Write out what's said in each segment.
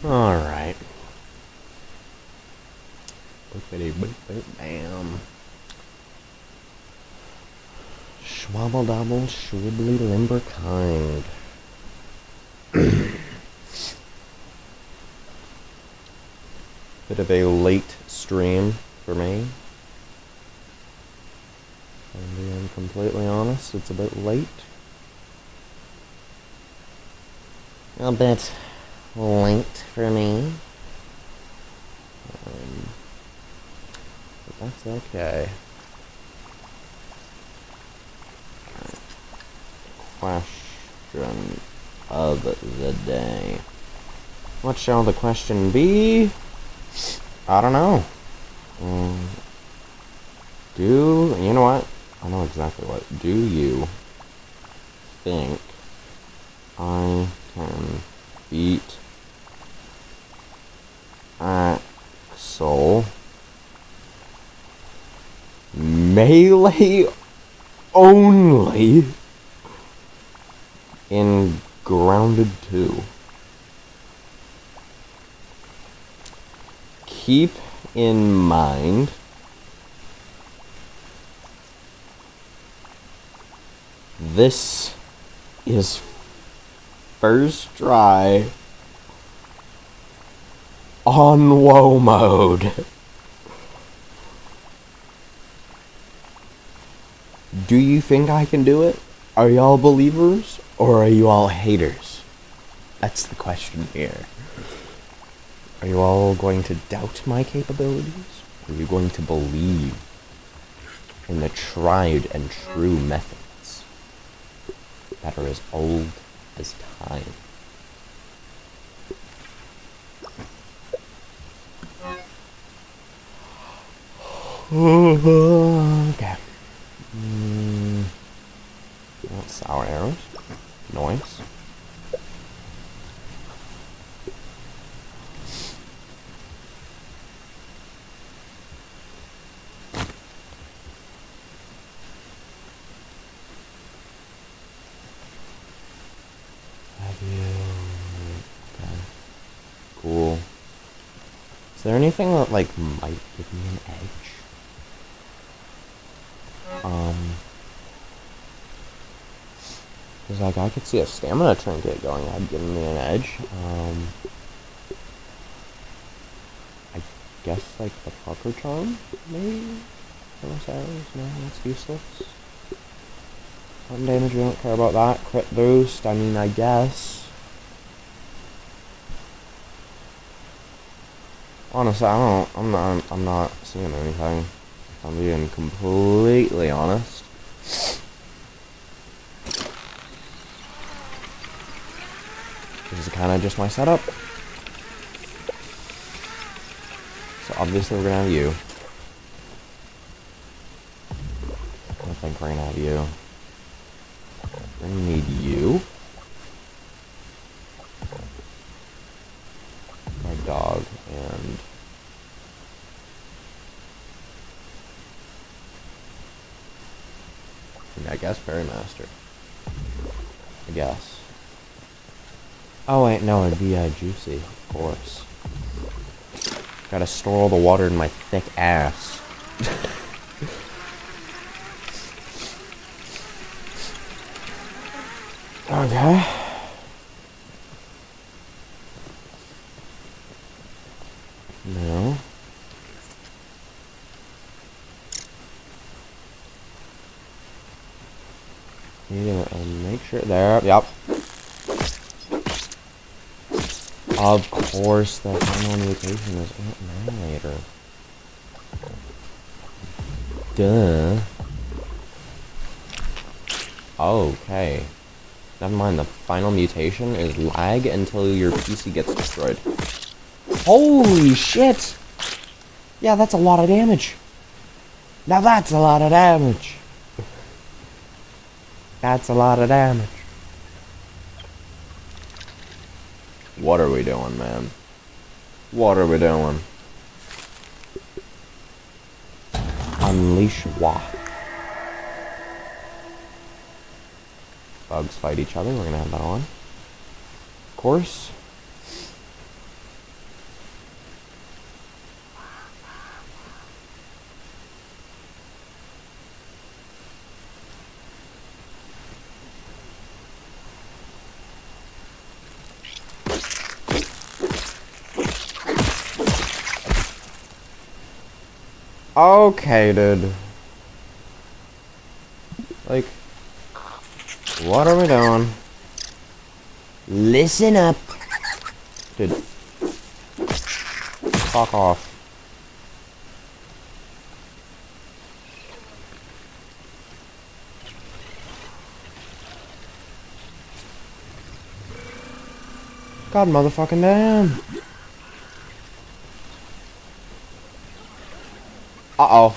Alright. Boopity boop boop bam. Schwabble dobble, shwibbly limber kind. Bit of a late stream for me. And being completely honest, it's a bit late. A bit late for me. But that's okay. Question of the day. What shall the question be? I don't know. You know what? I know exactly what. Do you think I can beat Axel melee only in Grounded 2? Keep in mind this is first try on WoW mode. Do you think I can do it? Are y'all believers or are you all haters? That's the question here. Are you all going to doubt my capabilities? Or are you going to believe in the tried and true methods that are as old as time? Okay. Sour arrows. Noise. Okay. Cool. Is there anything that, like, might give me an edge? Because, like, I could see a stamina trinket going ahead giving me an edge. I guess, like, the pucker charm, maybe? Those arrows? No, that's useless. One damage, we don't care about that. Crit boost, I mean, I guess. Honestly, I'm not seeing anything. If I'm being completely honest. This is kind of just my setup. So obviously we're gonna have you. I think we're gonna have you. We're gonna need you. My dog and I guess Fairy Master. I guess. Oh wait, no, it'd be Juicy, of course. Gotta store all the water in my thick ass. Okay. No. Need to make sure there. Yep. Of course, the final mutation is Annihilator. Duh. Okay. Never mind, the final mutation is lag until your PC gets destroyed. Holy shit! Yeah, that's a lot of damage. Now that's a lot of damage. That's a lot of damage. What are we doing, man? What are we doing? Unleash Wa. Bugs fight each other. We're gonna have that on. Of course. Okay, dude. Like, what are we doing? Listen up. Dude. Fuck off. God motherfucking damn. Uh-oh.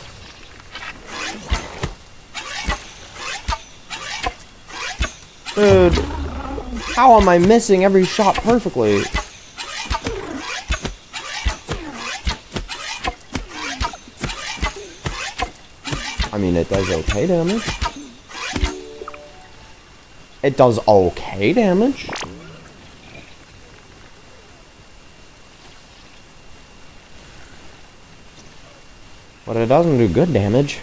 Dude, how am I missing every shot perfectly? I mean, it does okay damage. It does okay damage. But it doesn't do good damage.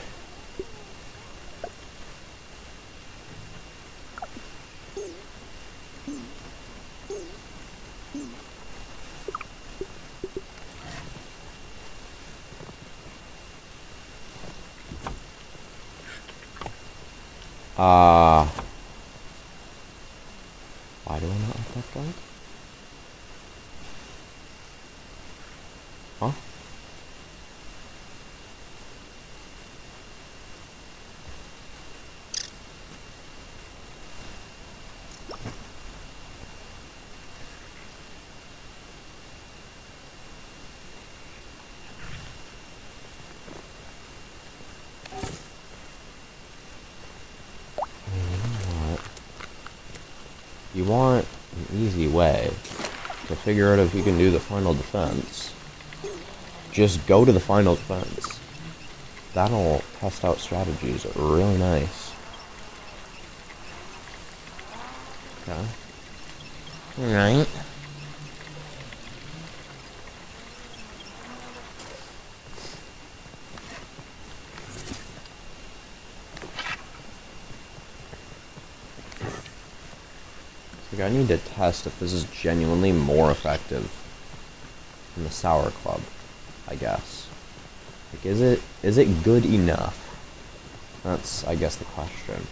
Why do I not have that gold? Huh? You want an easy way to figure out if you can do the final defense. Just go to the final defense. That'll test out strategies really nice. Okay. Alright. Like, I need to test if this is genuinely more effective than the Sour Club, I guess. Like, is it good enough? That's, I guess, the question.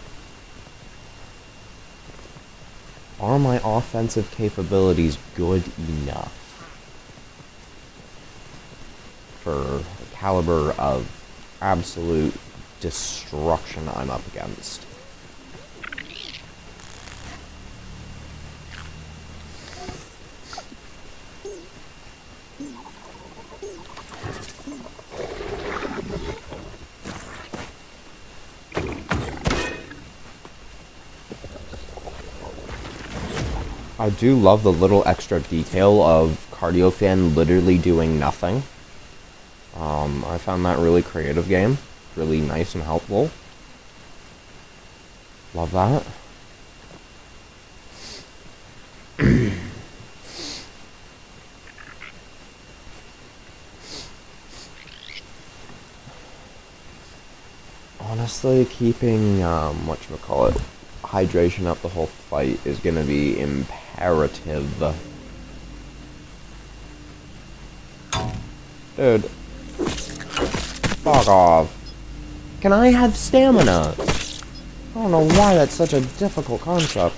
Are my offensive capabilities good enough for the caliber of absolute destruction I'm up against? I do love the little extra detail of Cardio Fan literally doing nothing. I found that really creative game. Really nice and helpful. Love that. Honestly, keeping, whatchamacallit, hydration up the whole fight is gonna be imperative. Dude. Fuck off. Can I have stamina? I don't know why that's such a difficult concept.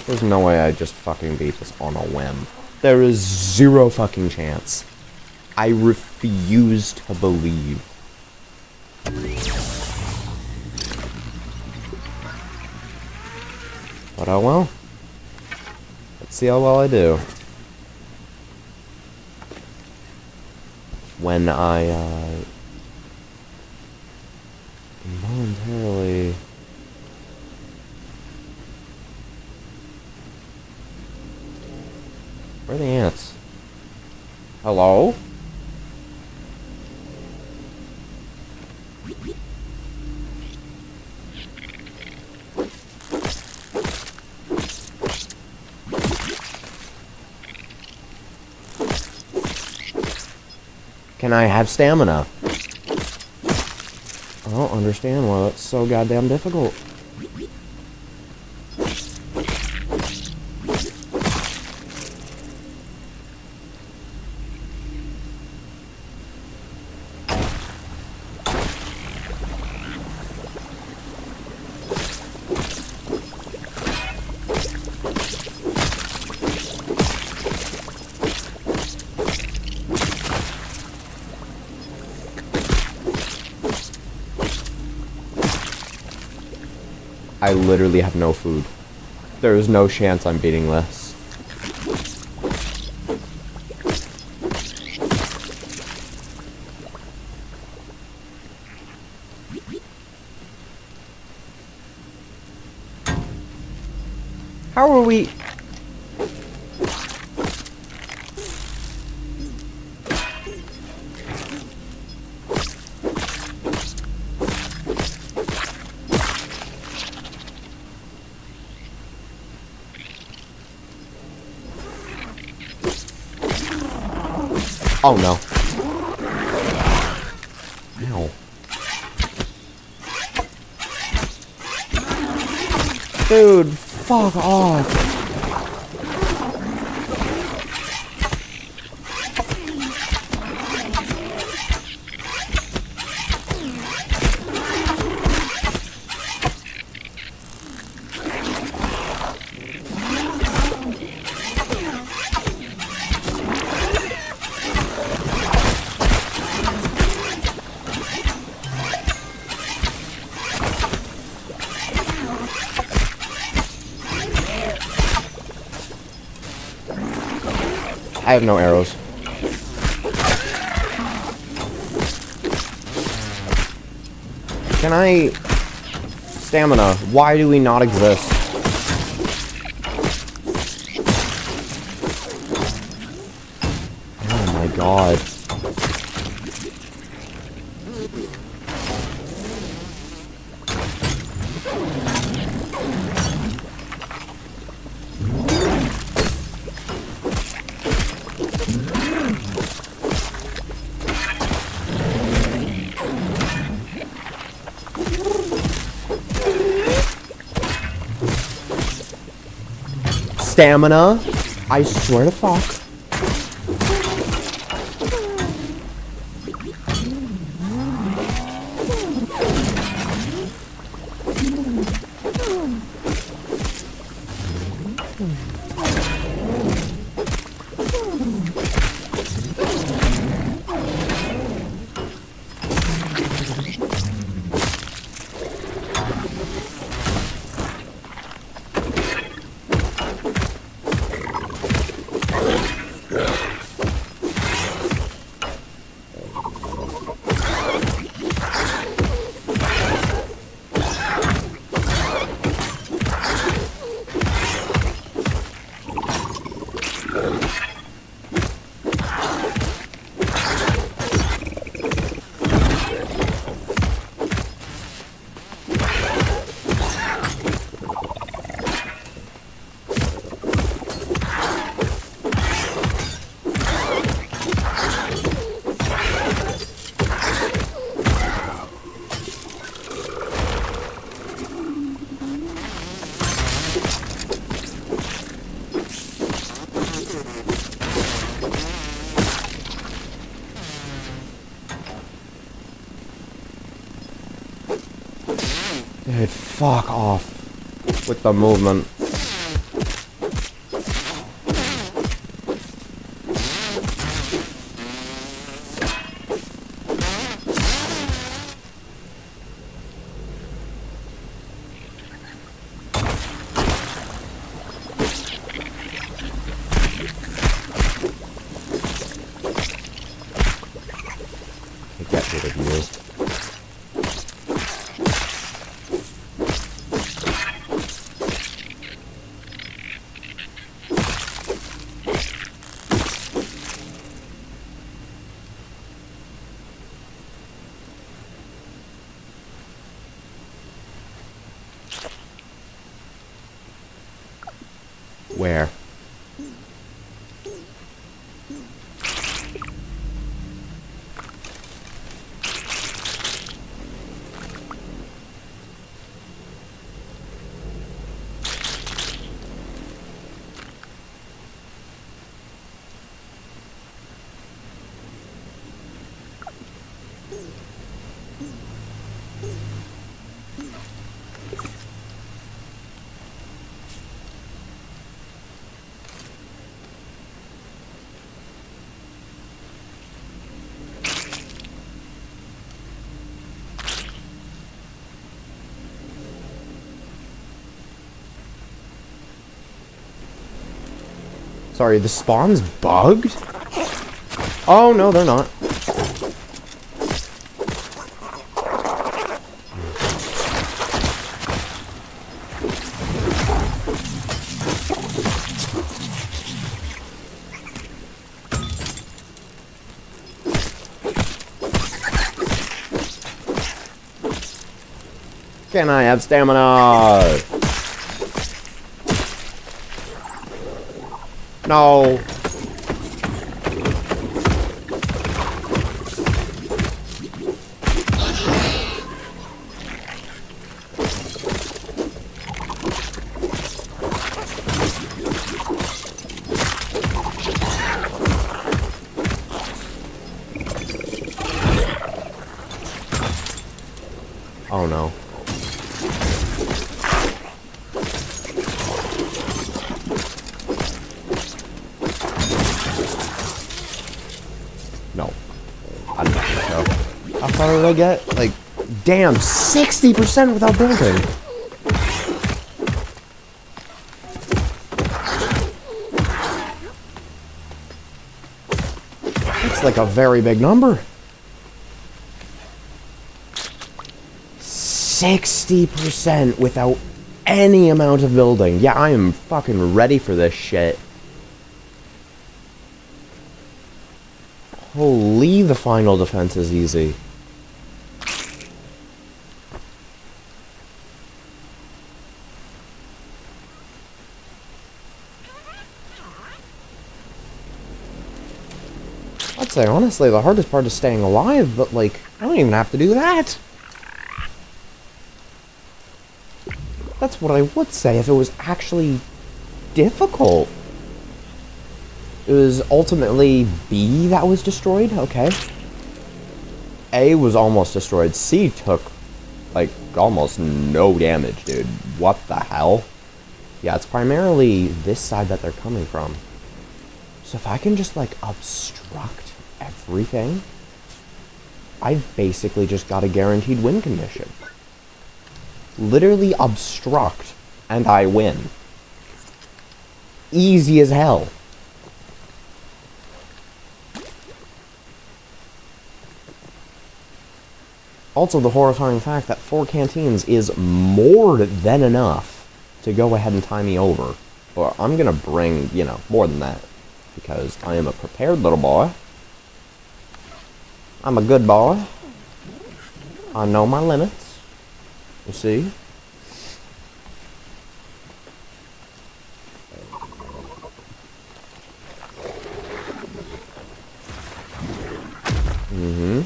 There's no way I just fucking beat this on a whim. There is zero fucking chance. I refuse to believe. But oh well. Let's see how well I do. When I, involuntarily... Where are the ants? Hello? Can I have stamina? don't understand why that's so goddamn difficult. I literally have no food. There is no chance I'm beating this. How are we... Oh no. Ow. Dude, fuck off. I have no arrows. Can I... Stamina. Why do we not exist? Oh my god. Stamina. I swear to fuck. Dude, fuck off with the movement. Get rid of you. Where? Sorry, the spawn's bugged? Oh, no, they're not. Can I have stamina? No. Oh no. No. I don't think so. How far did I get? Like, damn, 60% without building. That's like a very big number. 60% without any amount of building. Yeah, I am fucking ready for this shit. Holy, the final defense is easy. I'd say, honestly, the hardest part is staying alive, but, like, I don't even have to do that. That's what I would say if it was actually difficult. It was ultimately B that was destroyed, okay. A was almost destroyed. C took, like, almost no damage, dude. What the hell? Yeah, it's primarily this side that they're coming from. So if I can just, like, obstruct everything, I've basically just got a guaranteed win condition. Literally obstruct, and I win. Easy as hell. Also, the horrifying fact that 4 canteens is more than enough to go ahead and tie me over. But I'm gonna bring, you know, more than that. Because I am a prepared little boy. I'm a good boy. I know my limits. You see? Mm-hmm.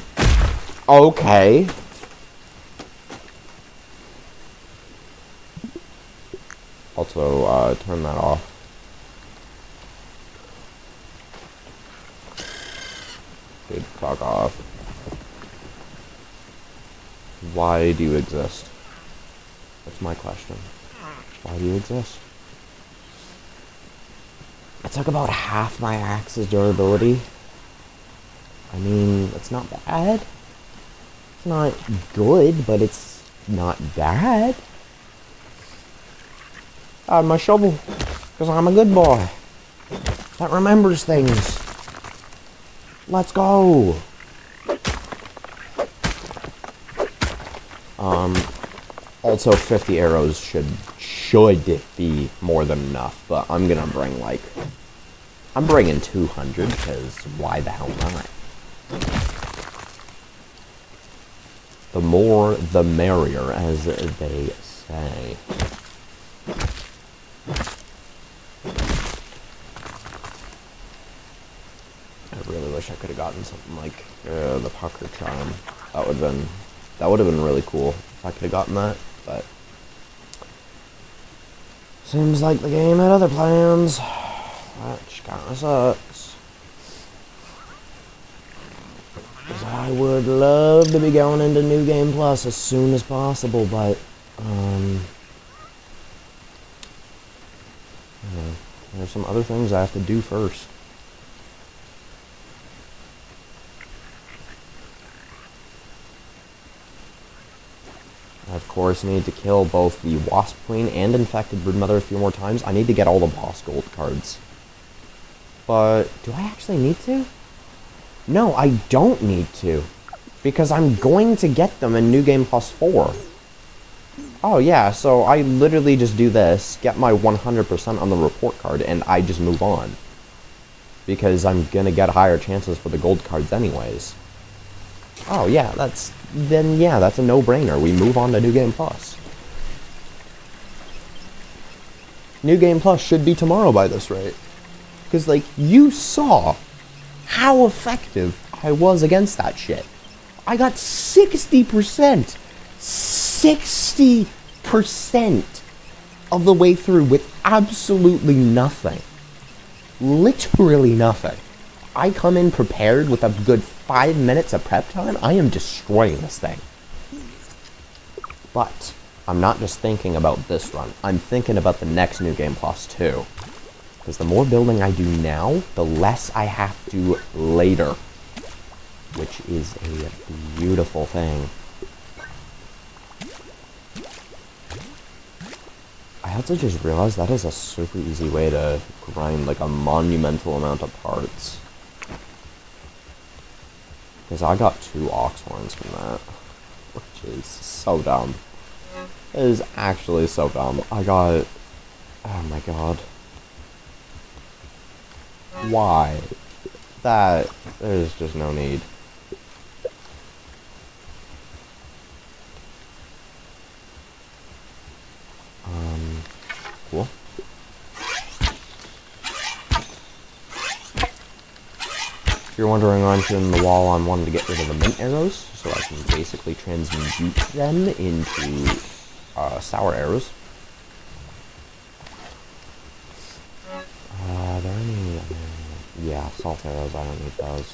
Okay. Also, turn that off. Dude, fuck off. Why do you exist? That's my question. Why do you exist? I took about half my axe's durability. I mean, it's not bad. It's not good, but it's not bad. I have my shovel, because I'm a good boy that remembers things. Let's go. Also 50 arrows should be more than enough, but I'm gonna bring, like, I'm bringing 200, because why the hell not? The more, the merrier, as they say. I really wish I could have gotten something like the pucker charm. That would have been really cool if I could have gotten that, but seems like the game had other plans, which kinda sucks. 'Cause I would love to be going into New Game Plus as soon as possible, but there's some other things I have to do first. I, of course, need to kill both the Wasp Queen and Infected Broodmother a few more times. I need to get all the boss gold cards. But do I actually need to? No, I don't need to. Because I'm going to get them in New Game Plus 4. Oh yeah, so I literally just do this, get my 100% on the report card, and I just move on. Because I'm gonna get higher chances for the gold cards anyways. Oh yeah, that's a no-brainer. We move on to New Game Plus. New Game Plus should be tomorrow by this rate. Because, like, you saw how effective I was against that shit. I got 60%. 60% of the way through with absolutely nothing. Literally nothing. I come in prepared with a good 5 minutes of prep time. I am destroying this thing. But I'm not just thinking about this run. I'm thinking about the next New Game Plus too. Because the more building I do now, the less I have to later. Which is a beautiful thing. I also just realized that is a super easy way to grind like a monumental amount of parts. Because I got 2 ox horns from that. Which is so dumb. It is actually so dumb. I got... Oh my god. Why? There's just no need. Cool. If you're wondering why I'm shooting the wall, I'm wanting to get rid of the mint arrows, so I can basically transmute them into sour arrows. Are there any... yeah, salt arrows, I don't need those.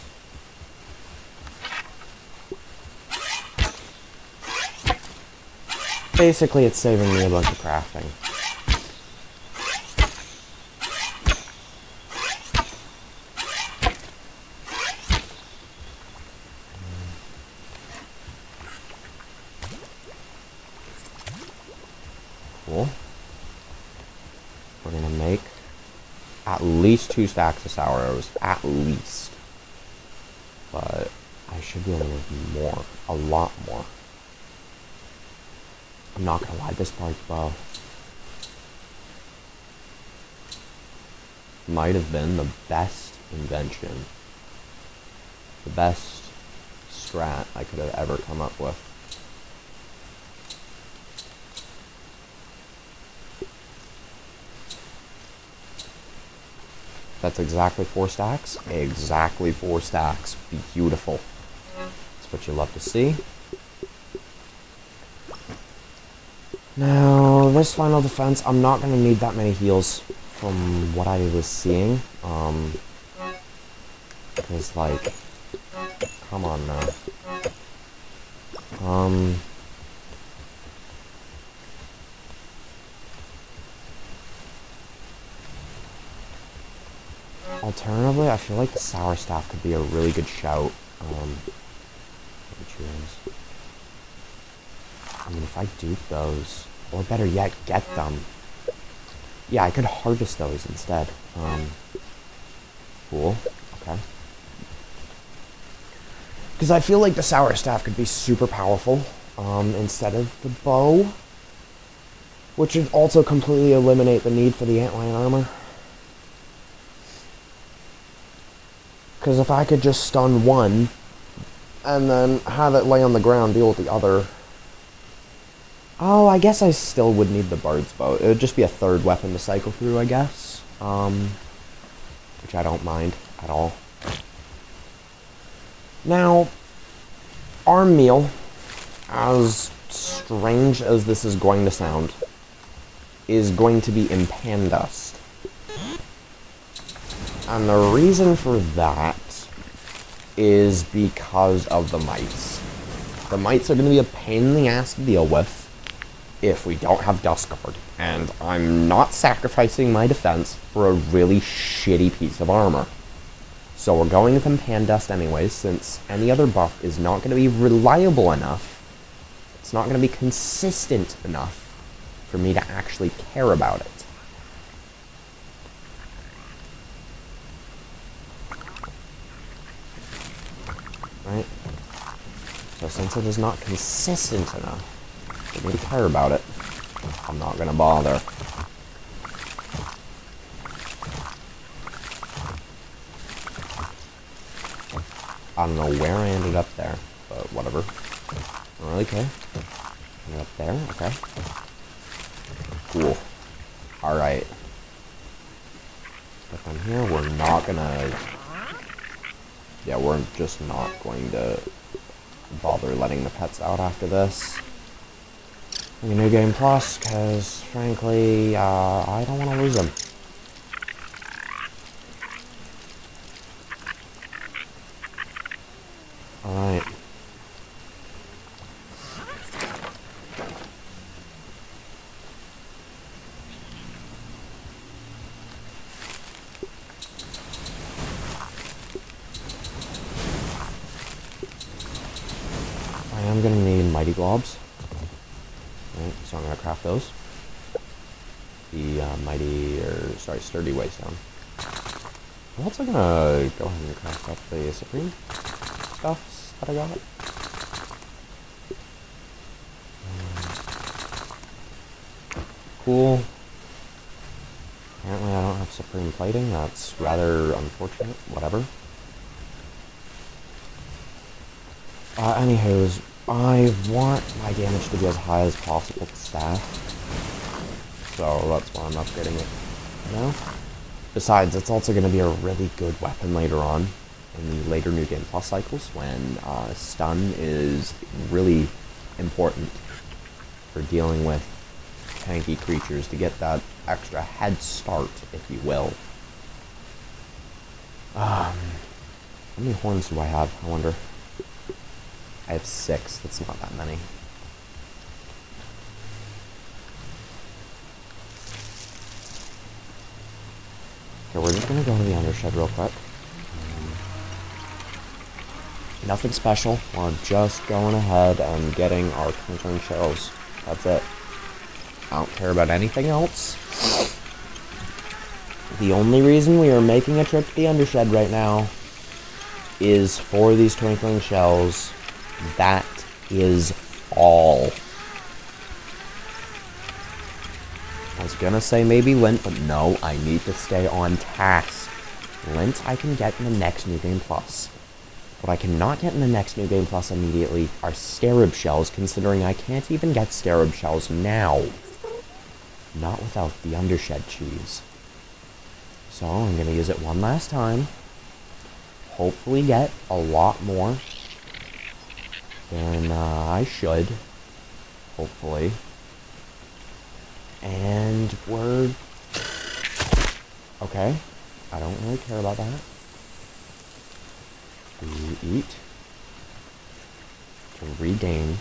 Basically, it's saving me a bunch of crafting. Cool. We're gonna make at least 2 stacks of sour arrows. At least. But I should be able to make more. A lot more. I'm not gonna lie, this bark bow might have been the best invention. The best strat I could have ever come up with. That's exactly 4 stacks. Exactly 4 stacks. Beautiful. That's what you love to see. Now, this final defense, I'm not going to need that many heals from what I was seeing. Because, like, come on now. Alternatively, I feel like the sour staff could be a really good shout. I mean, if I dupe those, or better yet, get them. Yeah, I could harvest those instead. Cool. Okay. Because I feel like the sour staff could be super powerful, instead of the bow. Which would also completely eliminate the need for the antlion armor. Because if I could just stun one, and then have it lay on the ground, deal with the other. Oh, I guess I still would need the bard's bow. It would just be a 3rd weapon to cycle through, I guess. Which I don't mind at all. Now, our meal, as strange as this is going to sound, is going to be in pan dust. And the reason for that is because of the mites. The mites are going to be a pain in the ass to deal with if we don't have Dust Guard. And I'm not sacrificing my defense for a really shitty piece of armor. So we're going with Pandust anyways, since any other buff is not going to be reliable enough. It's not going to be consistent enough for me to actually care about it. So since it is not consistent enough for me to care about it, I'm not gonna bother. I don't know where I ended up there, but whatever. I don't really care. Ended up there, okay. Cool. Alright. If I'm here, we're not gonna... Yeah, we're just not going to bother letting the pets out after this. A new game plus, because frankly, I don't want to lose them. Alright. I am going to need mighty globs. Right, so I'm going to craft those. The sturdy waste down. I'm also going to go ahead and craft up the supreme stuffs that I got. Cool. Apparently I don't have supreme plating. That's rather unfortunate. Whatever. Anywho's, I want my damage to be as high as possible to staff. So that's why I'm upgrading it now. Besides, it's also going to be a really good weapon later on in the later New Game Plus cycles when stun is really important for dealing with tanky creatures to get that extra head start, if you will. How many horns do I have, I wonder? I have 6, that's not that many. Okay, we're just gonna go to the undershed real quick. Nothing special, we're just going ahead and getting our twinkling shells. That's it. I don't care about anything else. The only reason we are making a trip to the undershed right now is for these twinkling shells. That is all. I was gonna say maybe lint, but no, I need to stay on task. Lint I can get in the next New Game Plus. What I cannot get in the next New Game Plus immediately are scarab shells, considering I can't even get scarab shells now. Not without the undershed cheese. So I'm gonna use it one last time. Hopefully get a lot more than I should. Hopefully. And we're... Okay. I don't really care about that. We eat. To regain.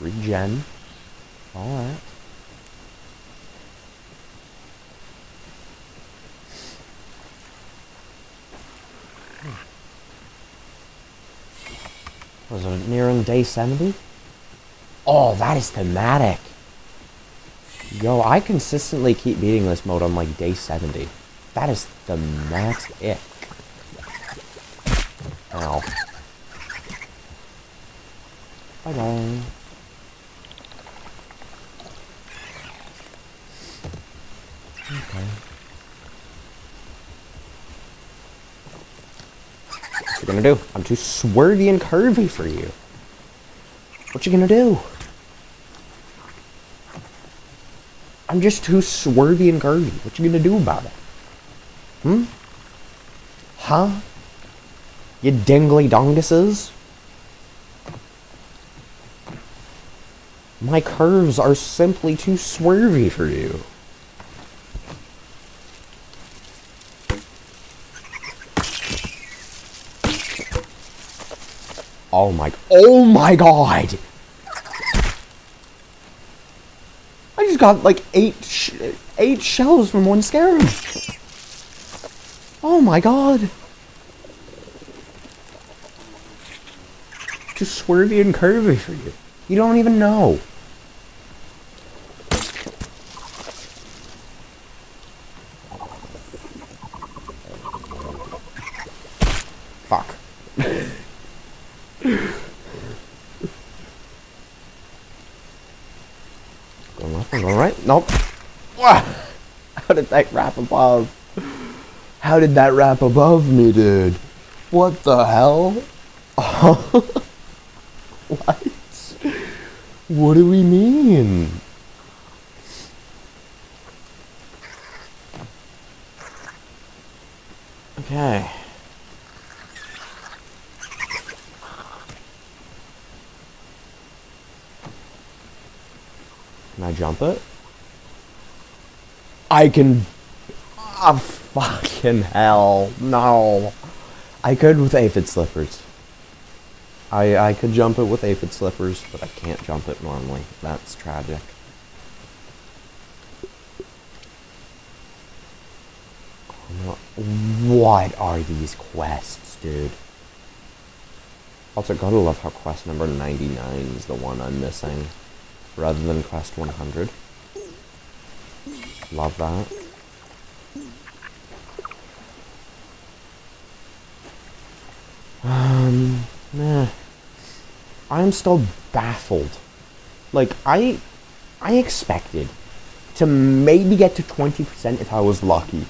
Regen. Alright. Was it nearing day 70? Oh, that is thematic. Yo, I consistently keep beating this mode on like day 70. That is thematic. Ow. Bye-bye. Okay. What you gonna do? I'm too swervy and curvy for you. What you gonna do? I'm just too swervy and curvy. What you gonna do about it? Hmm? Huh? You dingly donguses? My curves are simply too swervy for you. Oh my god! I just got like 8 shells from one scarab. Oh my god! Too swervy and curvy for you. You don't even know. Fuck. Nope. How did that wrap above? How did that wrap above me, dude? What the hell? What? What do we mean? Okay. Can I jump it? I can... Oh, fucking hell. No. I could with aphid slippers. I could jump it with aphid slippers, but I can't jump it normally. That's tragic. What are these quests, dude? Also, gotta love how quest number 99 is the one I'm missing, rather than quest 100. Love that. Nah. I'm still baffled. Like, I expected to maybe get to 20% if I was lucky.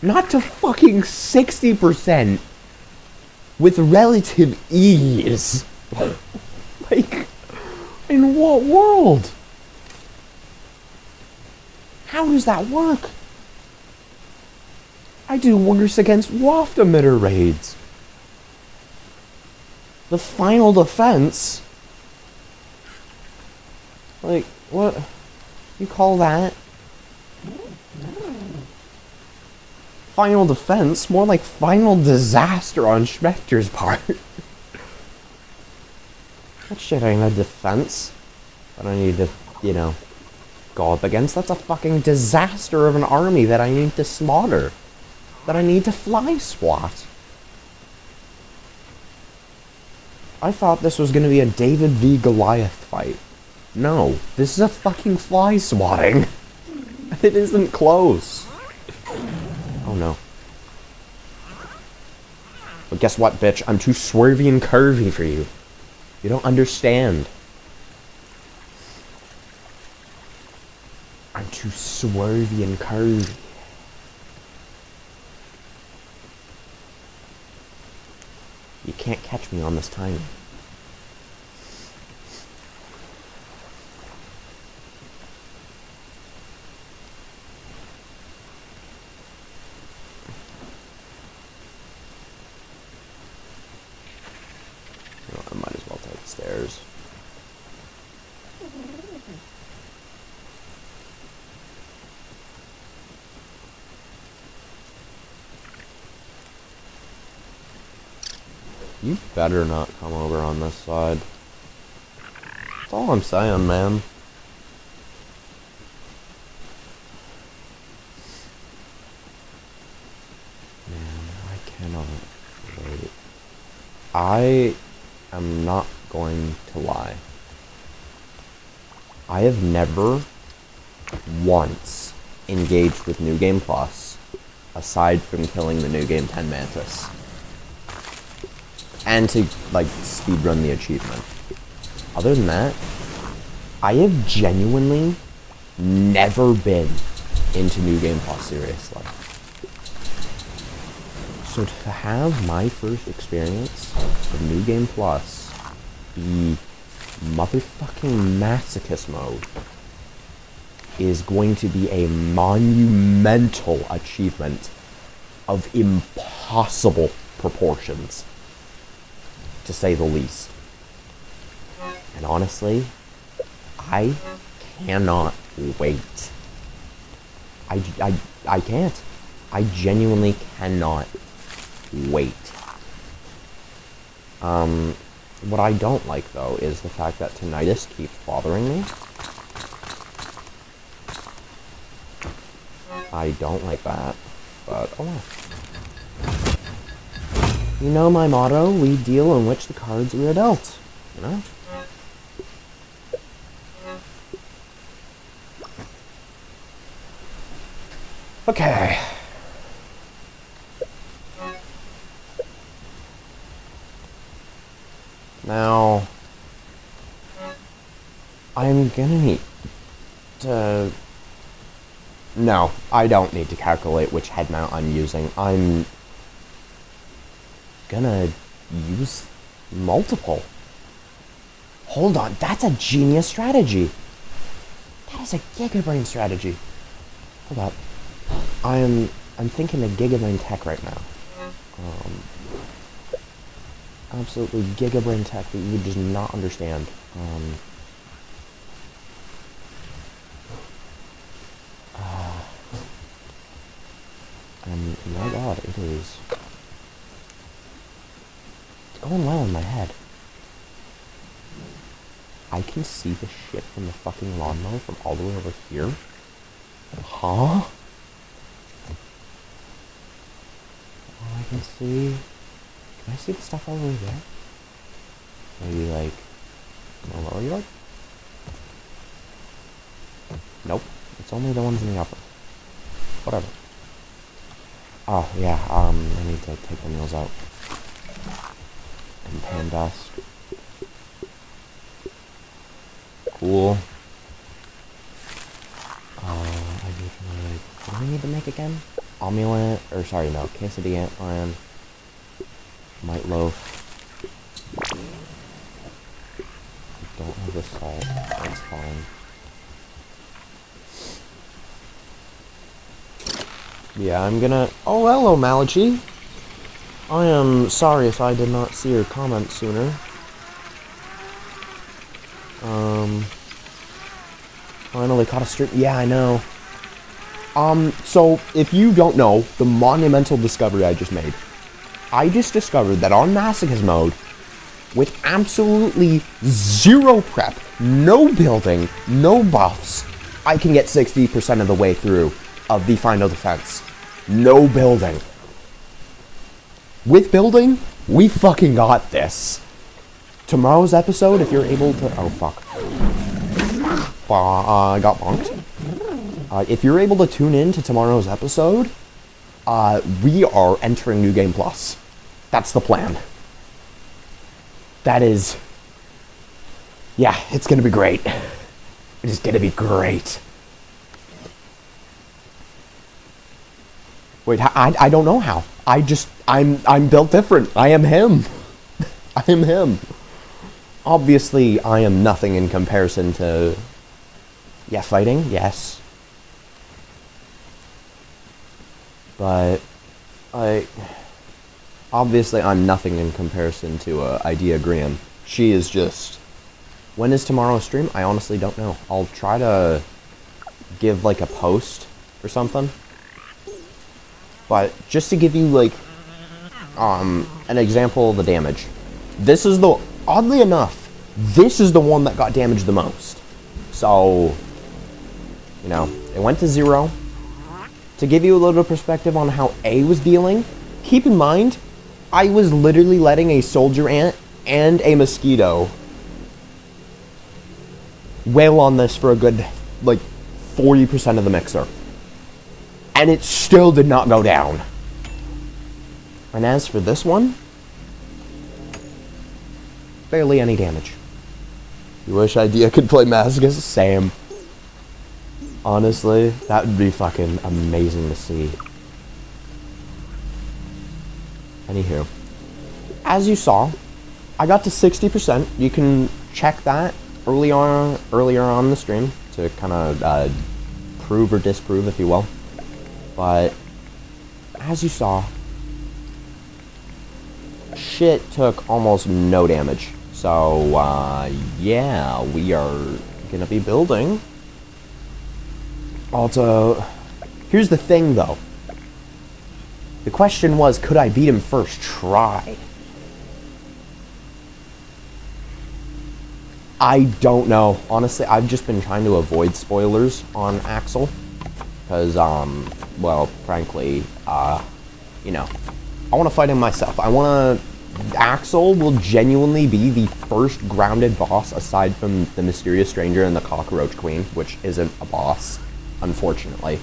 Not to fucking 60% with relative ease. Like, in what world? How does that work? I do worse against waft emitter raids. The final defense? Like, what? You call that? Final defense? More like final disaster on Spectre's part. That shit ain't a defense. I don't need to, you know, go up against. That's a fucking disaster of an army that I need to slaughter. That I need to fly swat. I thought this was gonna be a David v. Goliath fight. No, this is a fucking fly swatting. It isn't close. Oh no. But guess what, bitch? I'm too swervy and curvy for you. You don't understand. I'm too swervy and curvy. You can't catch me on this timing. Well, I might as well take the stairs. You better not come over on this side. That's all I'm saying, man. Man, I cannot wait. I am not going to lie. I have never once engaged with New Game Plus, aside from killing the New Game 10 Mantis. And to, like, speedrun the achievement. Other than that, I have genuinely never been into New Game Plus seriously. So to have my first experience of New Game Plus be motherfucking masochist mode is going to be a monumental achievement of impossible proportions, to say the least. And honestly, I cannot wait. I can't. I genuinely cannot wait. What I don't like, though, is the fact that tinnitus keeps bothering me. I don't like that, but oh well. You know my motto, we deal in which the cards we are dealt, you know? Okay. Now, I'm gonna need to No, I don't need to calculate which head mount I'm using. I'm gonna use multiple. Hold on, that's a genius strategy. That is a gigabrain strategy. Hold up. I'm thinking of gigabrain tech right now. Absolutely gigabrain tech that you would just not understand. And my god, it is. It's going well in my head. I can see the shit from the fucking lawnmower from all the way over here. Huh? All I can see... Can I see the stuff over there? Maybe like... in the lower yard? Nope. It's only the ones in the upper. Whatever. Oh, yeah, I need to take the nails out. And pan dust. Cool. What do I need to make again? Omelette, or sorry, no, quesadilla, and might loaf. I don't have the salt, that's fine. Yeah, I'm gonna... Oh, hello, Malachi. I am sorry if I did not see your comment sooner. Finally caught a stream. Yeah, I know. So, if you don't know, the monumental discovery I just made. I just discovered that on Masochist mode, with absolutely zero prep, no building, no buffs, I can get 60% of the way through of the final defense. No building. With building, we fucking got this. Tomorrow's episode, if you're able to... Oh, fuck. I got bonked. If you're able to tune in to tomorrow's episode, we are entering New Game Plus. That's the plan. That is... Yeah, it's gonna be great. It is gonna be great. Wait, I don't know how. I'm built different. I am him. I am him. Obviously, I am nothing in comparison to... Yeah, fighting, yes. But, obviously, I'm nothing in comparison to Idea Graham. She is just... When is tomorrow's stream? I honestly don't know. I'll try to give, like, a post or something. But, just to give you, like, an example of the damage. This is the... Oddly enough, this is the one that got damaged the most. So, you know, it went to 0. To give you a little perspective on how A was dealing, keep in mind, I was literally letting a soldier ant and a mosquito wail on this for a good, like, 40% of the mixer. And it still did not go down. And as for this one, barely any damage. You wish Idea could play Masochist? Same. Honestly, that would be fucking amazing to see. Anywho, as you saw, I got to 60%. You can check that earlier on the stream to kind of prove or disprove, if you will. But as you saw, shit took almost no damage. So, yeah, we are gonna be building. Also, here's the thing, though. The question was, could I beat him first try? I don't know. Honestly, I've just been trying to avoid spoilers on Axel. Because, well, frankly, you know, I want to fight him myself. I want to... Axel will genuinely be the first grounded boss aside from the Mysterious Stranger and the Cockroach Queen, which isn't a boss, unfortunately.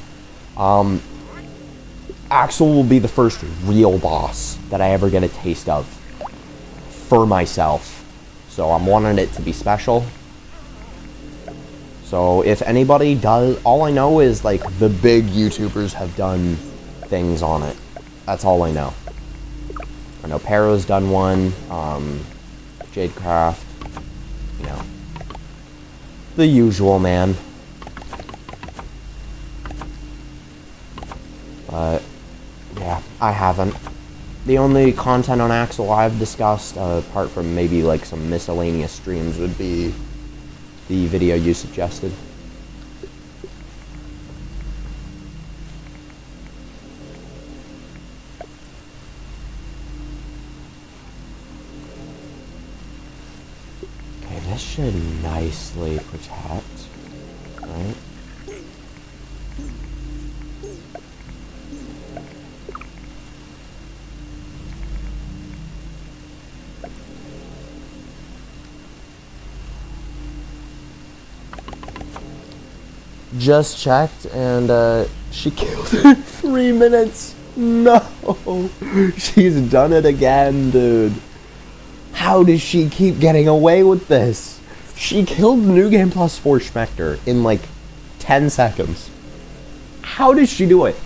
Axel will be the first real boss that I ever get a taste of for myself. So I'm wanting it to be special. So So if anybody does, all I know is like the big YouTubers have done things on it. That's all I know. I know Paro's done one, Jadecraft, you know, the usual, man. But yeah, I haven't. The only content on Axel I've discussed, apart from maybe like some miscellaneous streams, would be the video you suggested. Okay, this should nicely protect, right? Just checked, and she killed it in 3 minutes. No, she's done it again, dude. How does she keep getting away with this? She killed New Game Plus 4 Spectre in like 10 seconds. How does she do it?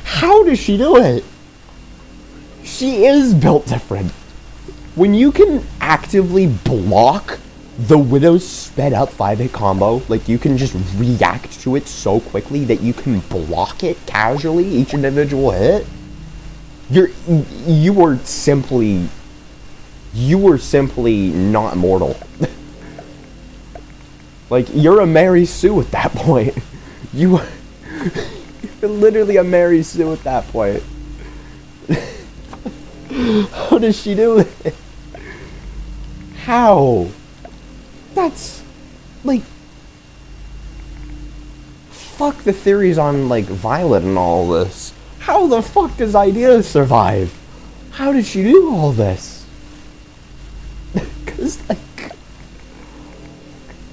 How does she do it? She is built different. When you can actively block the Widow's sped up 5-hit combo, like you can just react to it so quickly that you can block it casually, each individual hit, you were simply not mortal. Like, you're a Mary Sue at that point. You're literally a Mary Sue at that point. How does she do it? How? That's, like, fuck the theories on, like, Violet and all this. How the fuck does Idea survive? How did she do all this? Because, like,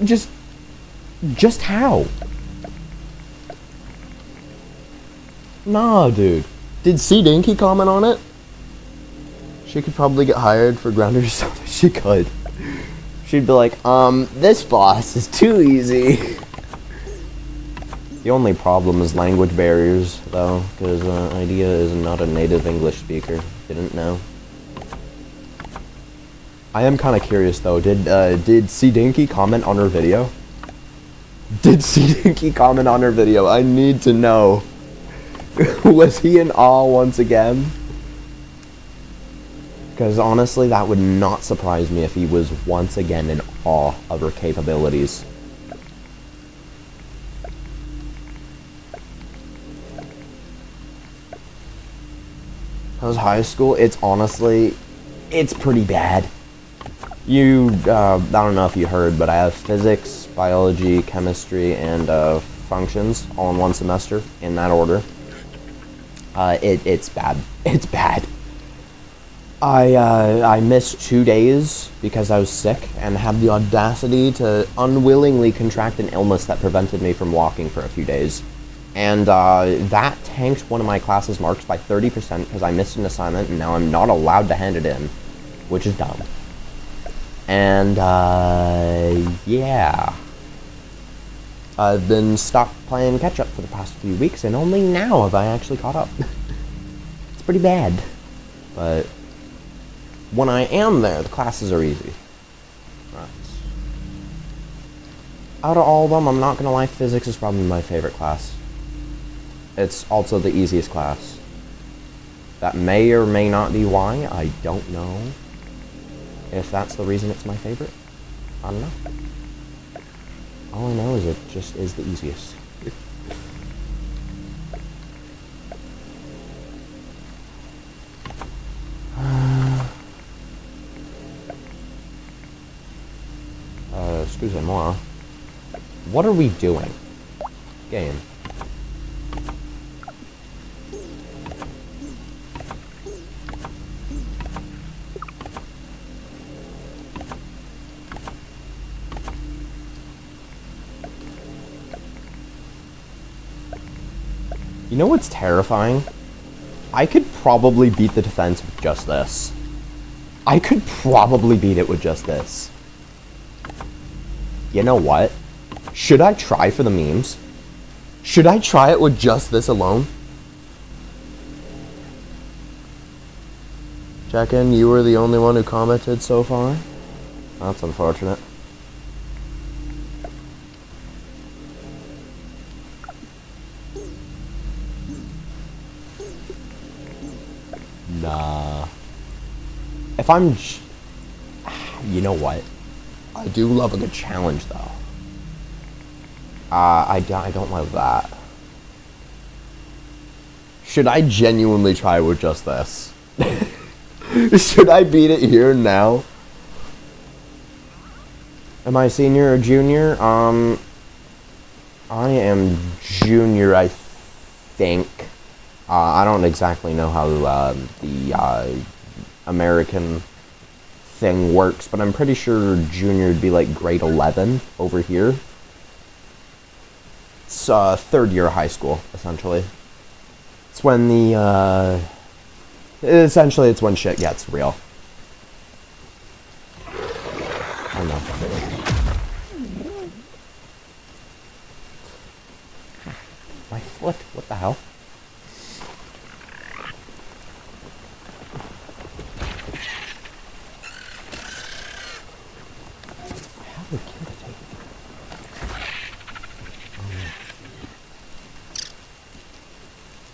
just how? Nah, dude. Did C Dinky comment on it? She could probably get hired for Grounded or something. She could. She'd be like, this boss is too easy. The only problem is language barriers, though, because Idea is not a native English speaker. Didn't know. I am kind of curious, though. Did C Dinky comment on her video? Did C Dinky comment on her video? I need to know. Was he in awe once again? Because honestly, that would not surprise me if he was once again in awe of her capabilities. How's high school? It's honestly, it's pretty bad. I don't know if you heard, but I have physics, biology, chemistry, and functions all in one semester, in that order. It's bad. It's bad. I missed 2 days because I was sick and had the audacity to unwillingly contract an illness that prevented me from walking for a few days. And that tanked one of my classes' marks by 30% because I missed an assignment and now I'm not allowed to hand it in, which is dumb. And, yeah. I've been stuck playing catch-up for the past few weeks and only now have I actually caught up. It's pretty bad. But when I am there, the classes are easy. Right. Out of all of them, I'm not gonna lie, physics is probably my favorite class. It's also the easiest class. That may or may not be why, I don't know. If that's the reason it's my favorite, I don't know. All I know is it just is the easiest. Excusez-moi. What are we doing? Game. You know what's terrifying? I could probably beat the defense with just this. I could probably beat it with just this. You know what? Should I try for the memes? Should I try it with just this alone? Check in, you were the only one who commented so far? That's unfortunate. Nah. If I'm... You know what? I do love a good challenge, though. I don't love that. Should I genuinely try with just this? Should I beat it here now? Am I senior or junior? I am junior, I think. I don't exactly know how the American thing works, but I'm pretty sure junior would be like grade 11 over here. It's third year of high school, essentially. It's when essentially it's when shit gets real. I know. My foot, what the hell? How would kill to take it?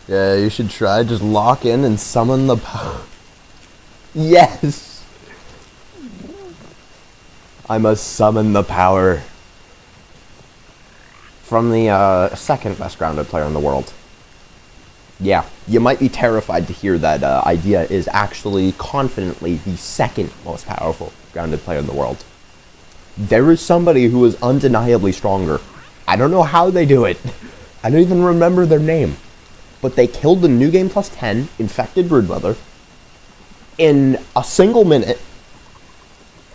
Yeah, you should try. Just lock in and summon the power. Yes! I must summon the power. From the second best grounded player in the world. Yeah, you might be terrified to hear that idea is actually confidently the second most powerful grounded player in the world. There is somebody who is undeniably stronger. I don't know how they do it. I don't even remember their name. But they killed the New Game Plus 10 infected broodmother in a single minute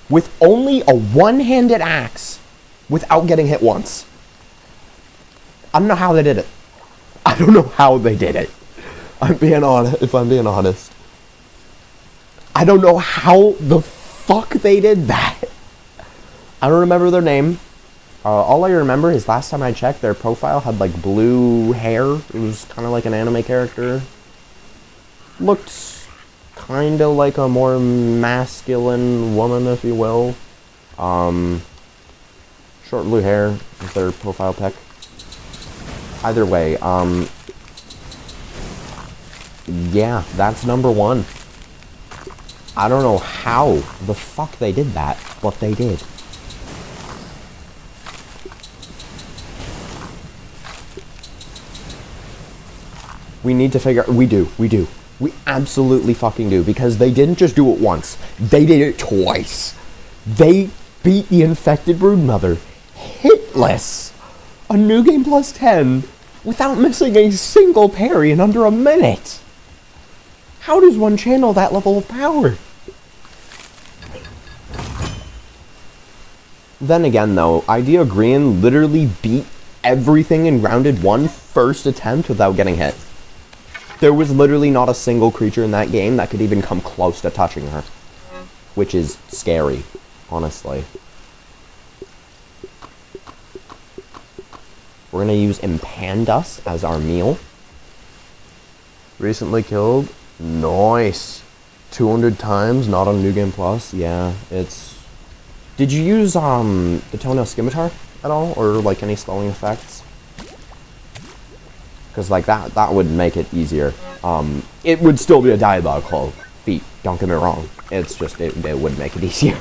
with only a one-handed axe without getting hit once. I don't know how they did it. I don't know how they did it. If I'm being honest. I don't know how the fuck they did that. I don't remember their name. All I remember is last time I checked, their profile had like blue hair. It was kind of like an anime character. Looked kind of like a more masculine woman, if you will. Short blue hair is their profile pic. Either way, yeah, that's number one. I don't know how the fuck they did that, but they did. We need to figure... We do. We absolutely fucking do. Because they didn't just do it once. They did it twice. They beat the infected broodmother hitless on New Game Plus 10 without missing a single parry in under a minute. How does one channel that level of power? Then again, though, Idea Green literally beat everything in rounded one first attempt without getting hit. There was literally not a single creature in that game that could even come close to touching her. Which is scary, honestly. We're gonna use Impandas as our meal. Recently killed. Nice. 200 times, not on New Game Plus. Yeah, it's... Did you use the Toenail Scimitar at all? Or like any slowing effects? Because like that would make it easier. It would still be a diabolical feat, don't get me wrong. It's just, it would make it easier.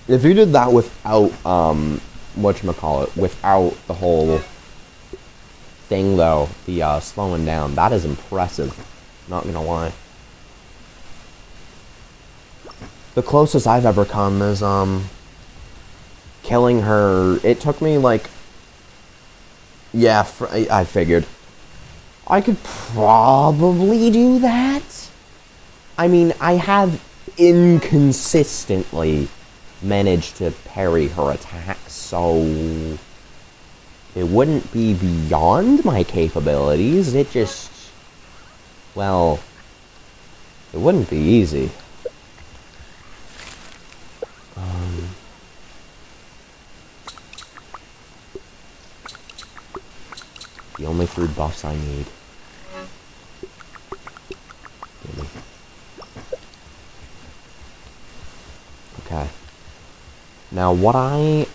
If you did that without, whatchamacallit, without the whole thing though, the slowing down, that is impressive. Not gonna lie. The closest I've ever come is, killing her. It took me like... Yeah, I figured. I could probably do that. I mean, I have inconsistently managed to parry her attacks, so... It wouldn't be beyond my capabilities, it just... Well... It wouldn't be easy. The only food buffs I need. Gimme. Okay. Now, what I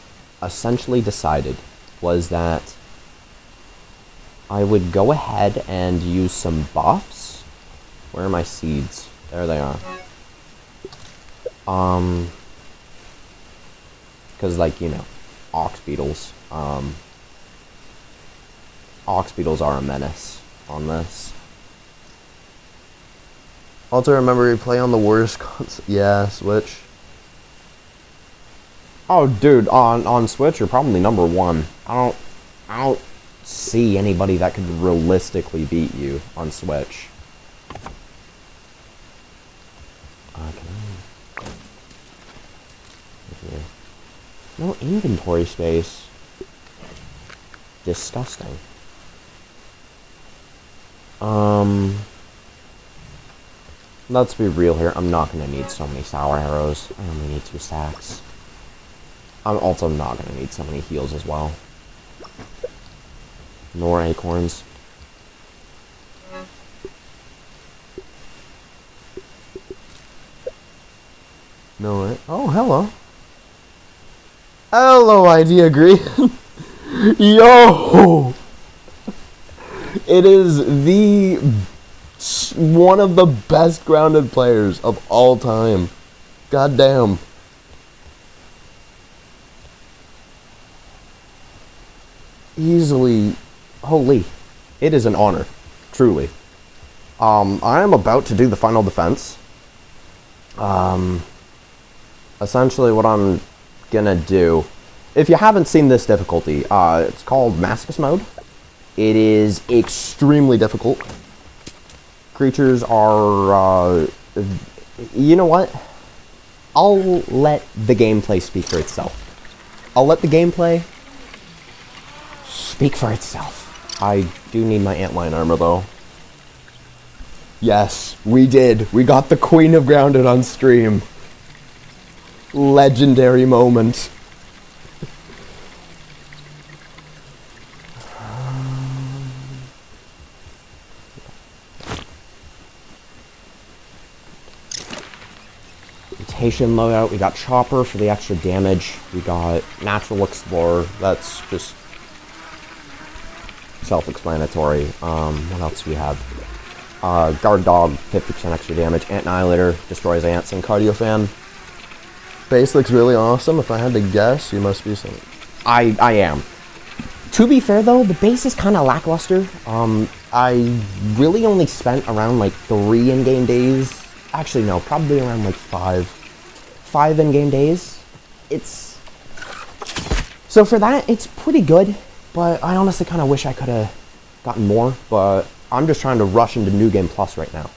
essentially decided was that I would go ahead and use some buffs. Where are my seeds? There they are. Because, like, you know, ox beetles. Ox beetles are a menace on this. Also, remember, you play on the worst console. Yeah, Switch. Oh, dude, on Switch, you're probably number one. I don't see anybody that could realistically beat you on Switch. Here. No inventory space. Disgusting. Let's be real here. I'm not gonna need so many sour arrows. I only need 2 stacks. I'm also not gonna need so many heals as well. Nor acorns. No, right? Oh, hello. Hello, Idea Green. Yo! It is one of the best grounded players of all time. God damn. Easily. Holy. It is an honor. Truly. I am about to do the final defense. Essentially what I'm gonna do, if you haven't seen this difficulty, it's called Masochist Mode. It is extremely difficult. Creatures are, you know what? I'll let the gameplay speak for itself. I'll let the gameplay speak for itself. I do need my antlion armor, though. Yes, we did. We got the Queen of Grounded on stream. Legendary moment. Mutation loadout. We got Chopper for the extra damage. We got Natural Explorer. That's just self-explanatory. What else do we have? Guard Dog, 50% extra damage. Ant Annihilator, destroys ants, and Cardio Fan. Base looks really awesome. If I had to guess, you must be something. I am. To be fair, though, the base is kind of lackluster. I really only spent around, like, 3 in-game days. Actually, no, probably around, like, 5. 5 in-game days. It's... So for that, it's pretty good. But I honestly kind of wish I could have gotten more. But I'm just trying to rush into New Game Plus right now.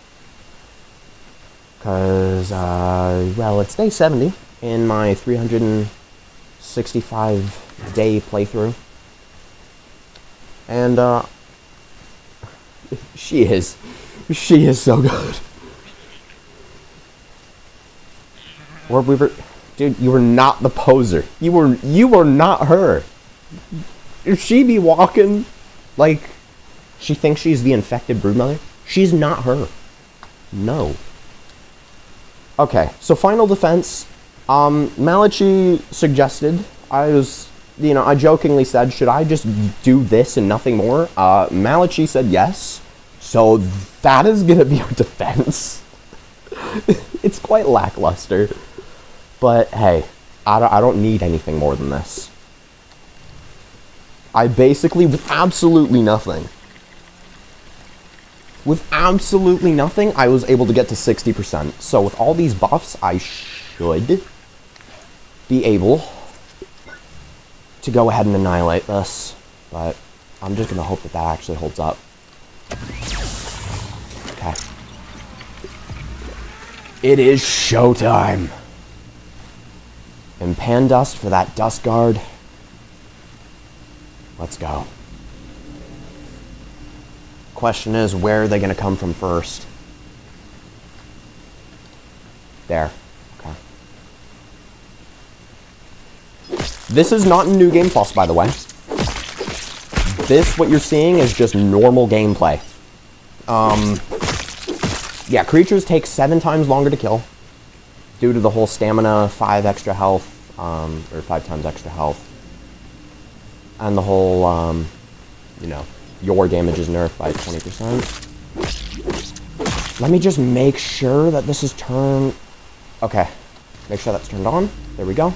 Because, well, it's day 70 in my 365-day playthrough. And, she is so good. Orb Weaver, dude, you were not the poser. You were not her. If she be walking like she thinks she's the infected broodmother, she's not her. No. Okay, so final defense. Malachi suggested, I jokingly said, should I just do this and nothing more? Malachi said yes. So that is gonna be our defense. It's quite lackluster. But hey, I don't need anything more than this. I basically, with absolutely nothing, I was able to get to 60%. So with all these buffs, I should be able to go ahead and annihilate this. But I'm just gonna hope that that actually holds up. Okay. It is showtime. And pan dust for that dust guard. Let's go. Question is, where are they going to come from first? There. Okay. This is not in New Game Plus, by the way. this, what you're seeing, is just normal gameplay. Yeah, creatures take 7 times longer to kill due to the whole stamina, 5 extra health, or 5 times extra health. And the whole, you know, your damage is nerfed by 20%. Let me just make sure that this is turned... Okay. Make sure that's turned on. There we go.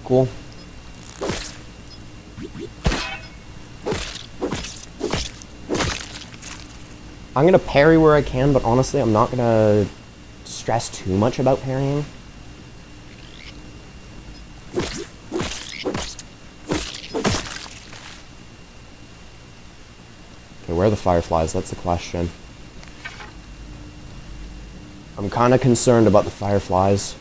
Cool. I'm gonna parry where I can, but honestly, I'm not gonna stress too much about parrying. Okay, where are the fireflies? That's the question. I'm kind of concerned about the fireflies.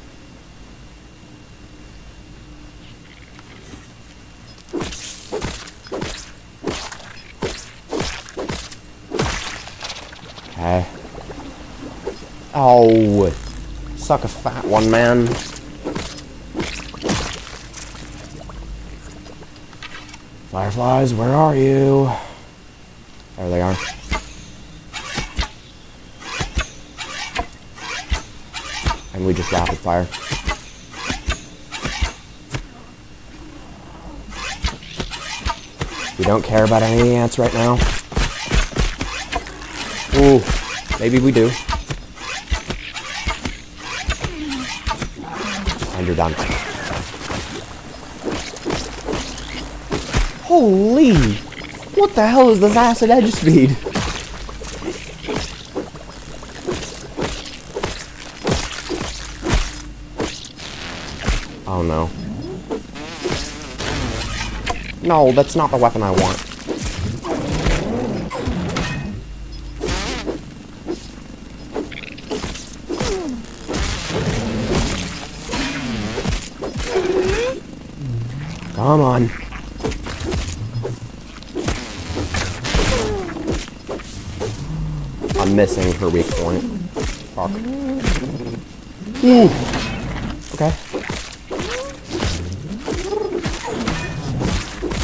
Okay. Oh, suck a fat one, man. Fireflies, where are you? There they are. And we just rapid fire. We don't care about any of the ants right now. Ooh, maybe we do. And you're done. Holy! What the hell is this acid edge speed? Oh no. No, that's not the weapon I want. Come on. I'm missing her weak point. Fuck. Ooh. Okay.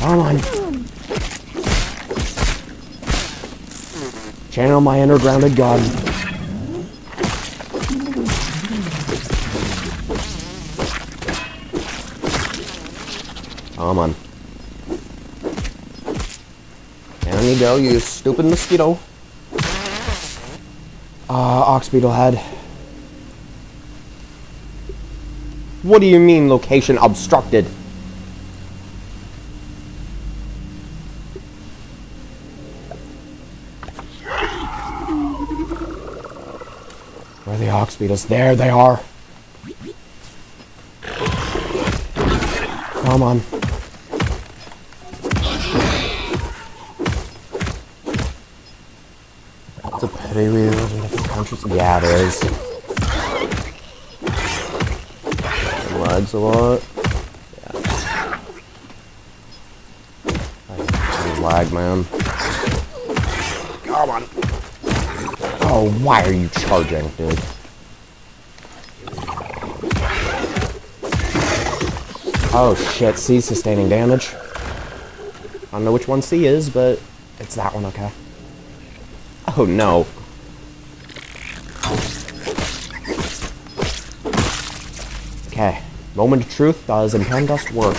Come on. Channel my inner grounded god. Come on. Down you go, you stupid mosquito. Ox beetle head. What do you mean location obstructed? Where are the ox beetles? There they are. Come on. It's a pity we live in different countries. Yeah, there is. It lags a lot. Yeah. I lag, man. Come on. Oh, why are you charging, dude? Oh shit, C's sustaining damage. I don't know which one C is, but it's that one, okay. Oh no. Okay, moment of truth. Does Impend Dust work?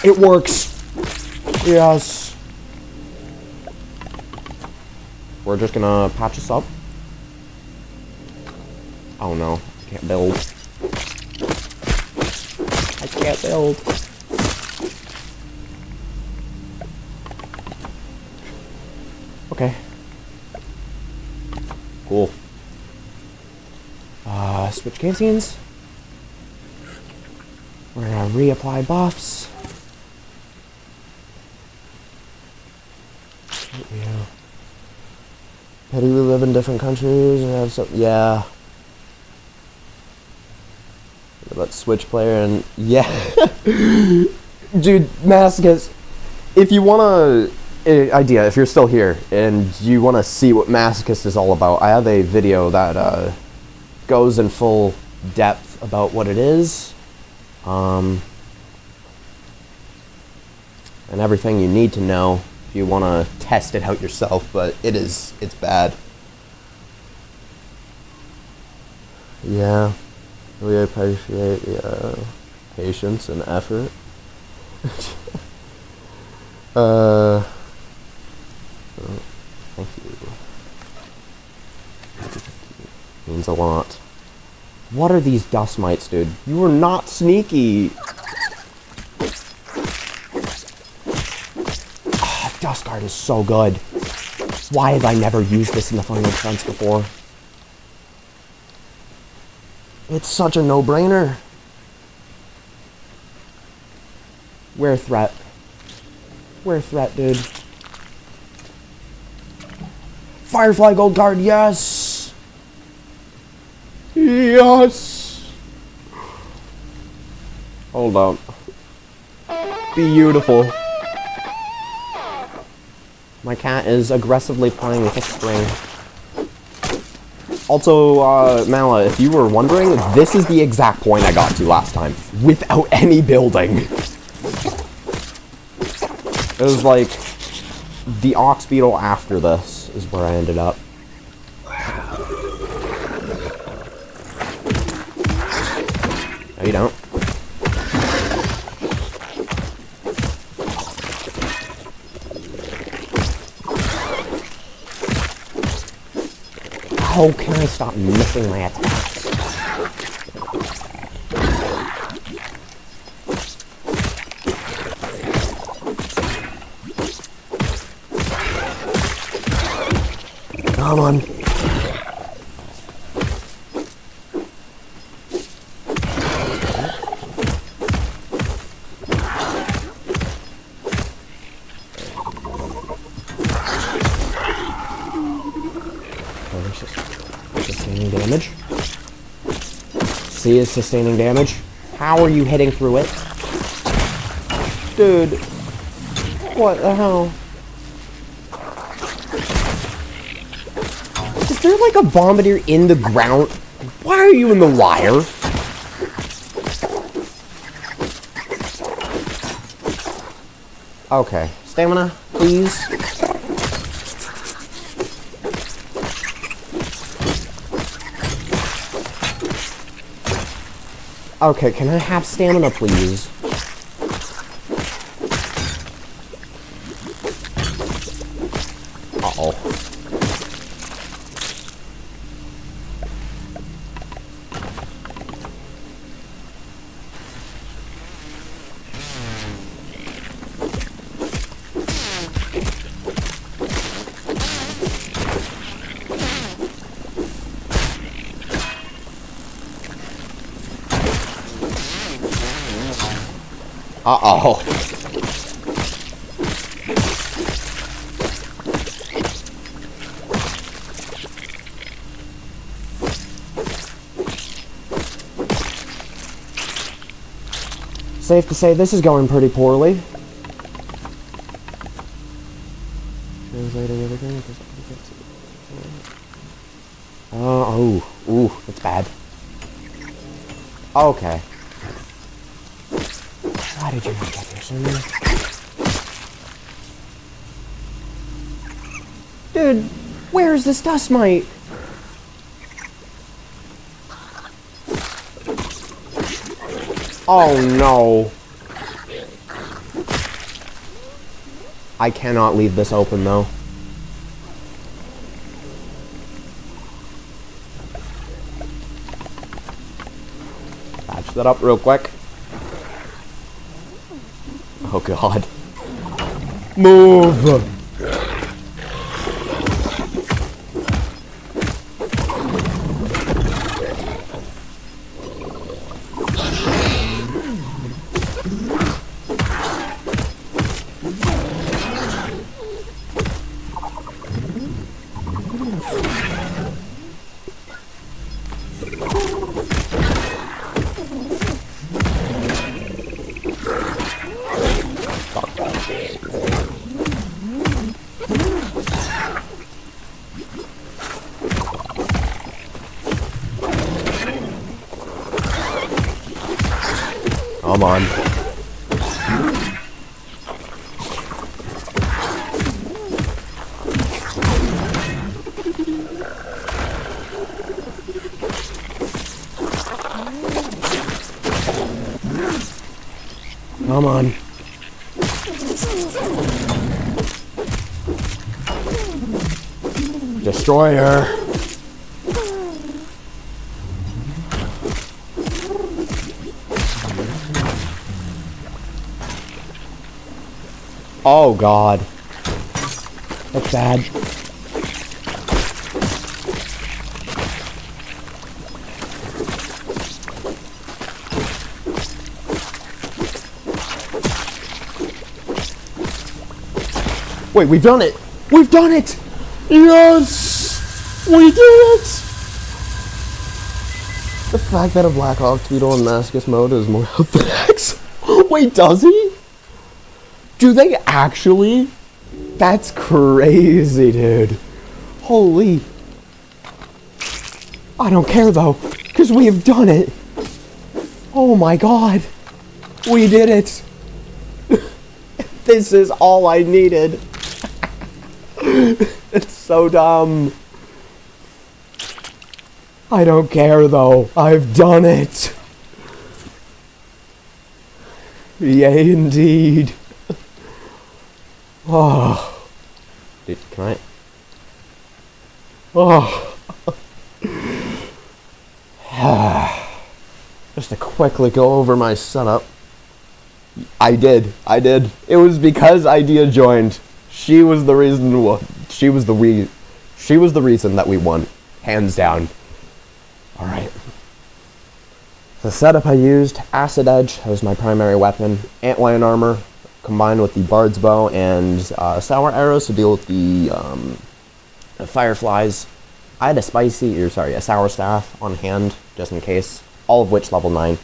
It works! Yes! We're just gonna patch this up. Oh no, I can't build. I can't build. Okay. Cool. Switch cutscenes. We're gonna reapply buffs. Yeah. Petty, we live in different countries and have some. Yeah. What about Switch player and. Yeah. Dude, Masochist, if you wanna. Idea, if you're still here and you wanna see what Masochist is all about, I have a video that goes in full depth about what it is. And and everything you need to know if you want to test it out yourself, but it's bad. Yeah, we appreciate the patience and effort. Thank you. Means a lot. What are these dust mites, dude? You are not sneaky. Dust guard is so good. Why have I never used this in the final defense before? It's such a no-brainer. Where threat? Where threat, dude? Firefly gold guard, yes! Yes! Hold on. Beautiful. My cat is aggressively playing with a string. Also, Mala, if you were wondering, this is the exact point I got to last time. Without any building. It was like the ox beetle after this is where I ended up. No, you don't. How can I stop missing my attacks? Come on. Sustaining damage. C is sustaining damage. How are you hitting through it? Dude. What the hell? Is there like a bombardier in the ground? Why are you in the wire? Okay. Stamina, please. Okay, can I have stamina, please? Uh-oh. Uh-oh. Safe to say this is going pretty poorly. Translating everything. Oh, ooh, that's bad. Okay. Why did you not get there sooner? Dude, where is this dust mite? Oh no. I cannot leave this open though. Patch that up real quick. Oh god. Move! Come on. Come on. Destroy her. Oh god. That's bad. Wait, we've done it! We've done it! Yes! We did it! The fact that a Black Hawk Tweedle in Masochist mode is more health than X. Wait, does he? Do they actually? That's crazy, dude. Holy. I don't care though, because we have done it. Oh my god. We did it. This is all I needed. It's so dumb. I don't care though. I've done it. Yay indeed. Oh. Dude, can I? Oh. Just to quickly go over my setup. I did. It was because Idea joined. She was the reason. She was the reason that we won, hands down. All right. The setup I used: Acid Edge as my primary weapon, Antlion armor combined with the Bard's bow, and Sour arrows to deal with the fireflies. I had a sour staff on hand just in case. All of which level 9.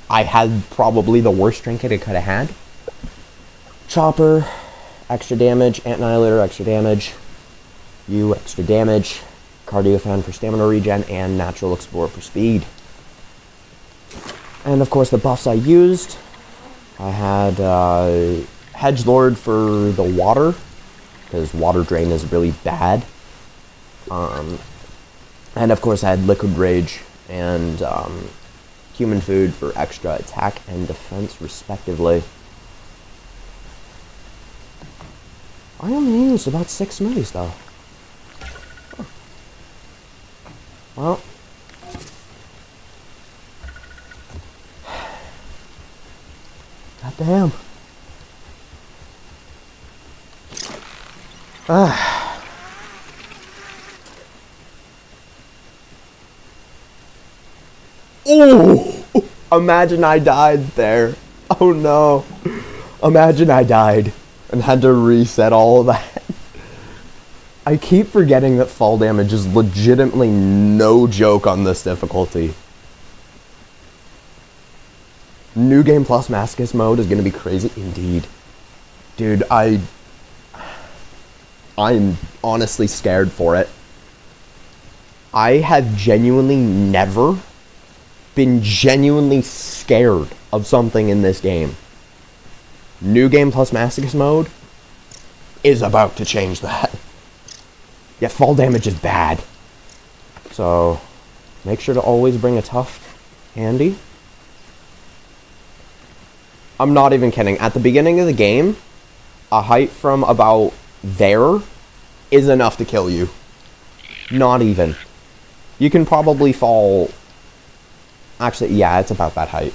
I had probably the worst trinket I could have had. Chopper, extra damage. Annihilator, extra damage. You, extra damage. Cardio Fan for stamina regen, and Natural Explorer for speed. And of course the buffs I used. I had Hedgelord for the water, because water drain is really bad. And of course I had Liquid Rage and Human Food for extra attack and defense, respectively. I only used about 6 smoothies, though. Huh. Well. God damn. Oh! Imagine I died there. Oh no. Imagine I died and had to reset all of that. I keep forgetting that fall damage is legitimately no joke on this difficulty. New Game Plus Masochist mode is going to be crazy indeed. Dude, I'm honestly scared for it. I have genuinely never been genuinely scared of something in this game. New Game Plus Masochist mode is about to change that. Yeah, fall damage is bad. So, make sure to always bring a tuft handy. I'm not even kidding. At the beginning of the game, a height from about there is enough to kill you. Not even. You can probably fall... Actually, yeah, it's about that height.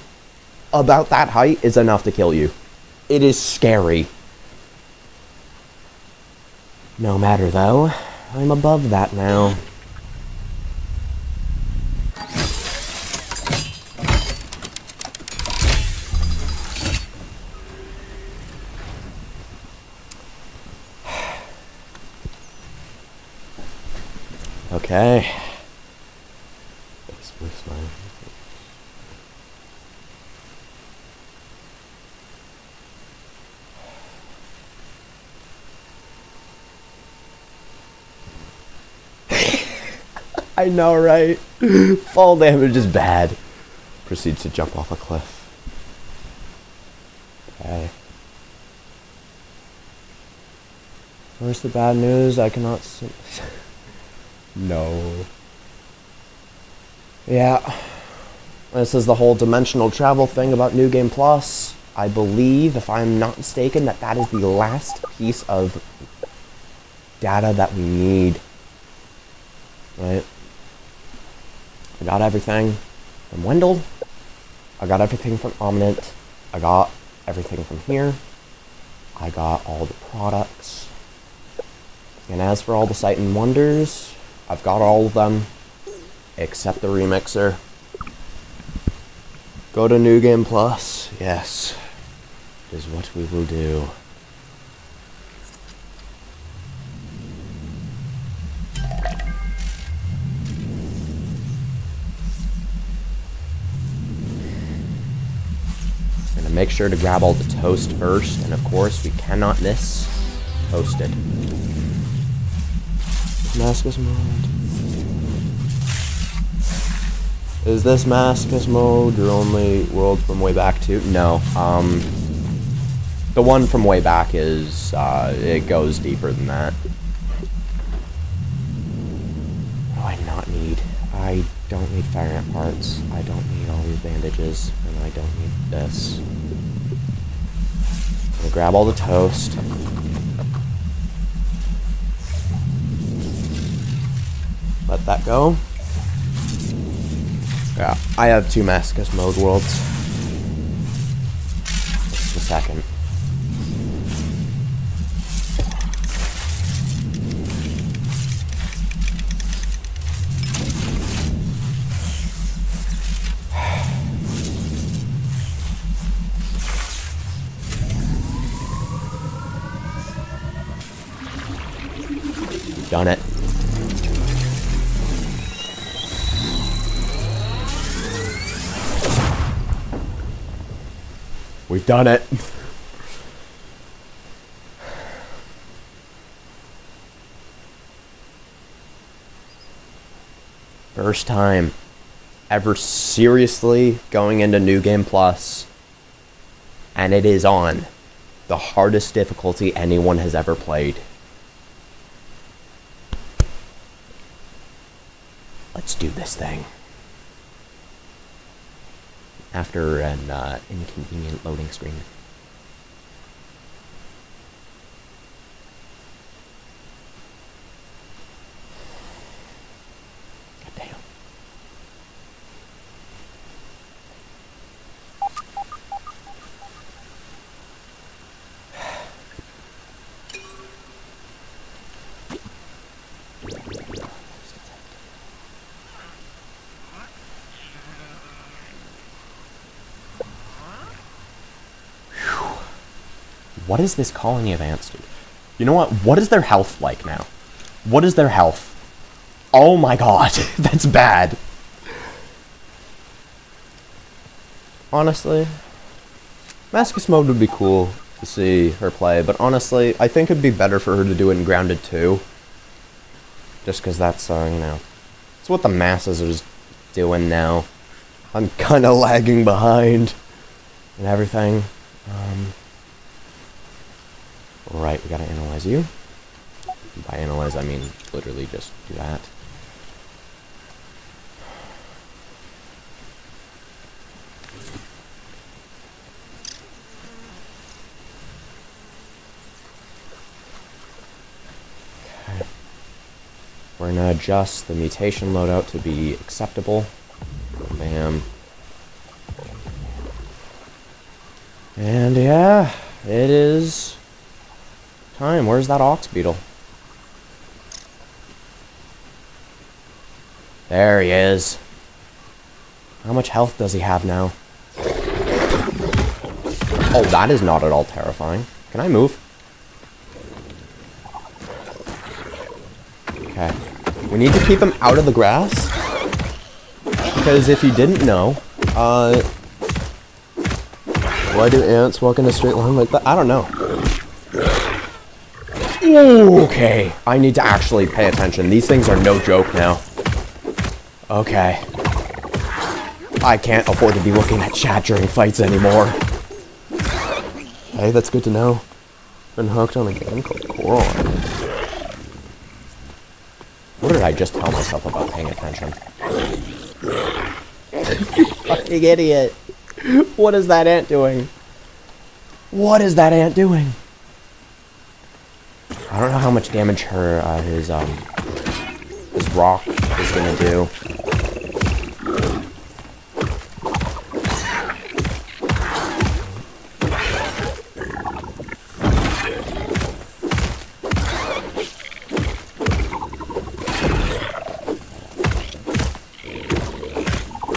About that height is enough to kill you. It is scary. No matter, though. I'm above that now. Okay. I know, right? Fall damage is bad. Proceeds to jump off a cliff. Okay. Where's the bad news? I cannot see. No. Yeah. This is the whole dimensional travel thing about New Game Plus. I believe, if I'm not mistaken, that is the last piece of data that we need. Right? I got everything from Wendell. I got everything from Omnit. I got everything from here. I got all the products. And as for all the Sight and Wonders, I've got all of them, except the remixer. Go to New Game Plus. Yes, is what we will do. Gonna make sure to grab all the toast first, and of course we cannot miss toasted. Damascus mode. Is this Damascus mode your only world from way back too? No. The one from way back is, it goes deeper than that. What do I not need? I don't need fire ant parts. I don't need all these bandages. And I don't need this. I'm gonna grab all the toast. Let that go. Yeah, I have 2 Damascus mode worlds. Just a second. Done it. We've done it. First time ever seriously going into New Game Plus, and it is on the hardest difficulty anyone has ever played. Let's do this thing. After an inconvenient loading screen. God damn. What is this colony of ants, dude? You know what? What is their health like now? What is their health? Oh my god, that's bad. Honestly, Damascus mode would be cool to see her play, but honestly, I think it'd be better for her to do it in Grounded 2. Just because that's, you know, it's what the masses are just doing now. I'm kind of lagging behind and everything. Alright, we gotta analyze you. By analyze, I mean literally just do that. Okay. We're gonna adjust the mutation loadout to be acceptable. Bam. And yeah, it is time. Where's that ox beetle? There he is. How much health does he have now? Oh, that is not at all terrifying. Can I move? Okay. We need to keep him out of the grass. Because if you didn't know, why do ants walk in a straight line like that? I don't know. Okay, I need to actually pay attention. These things are no joke now. Okay. I can't afford to be looking at chat during fights anymore. Hey, that's good to know. Been hooked on a game called Coral. What did I just tell myself about paying attention? You fucking idiot. What is that ant doing? What is that ant doing? I don't know how much damage his rock is gonna do.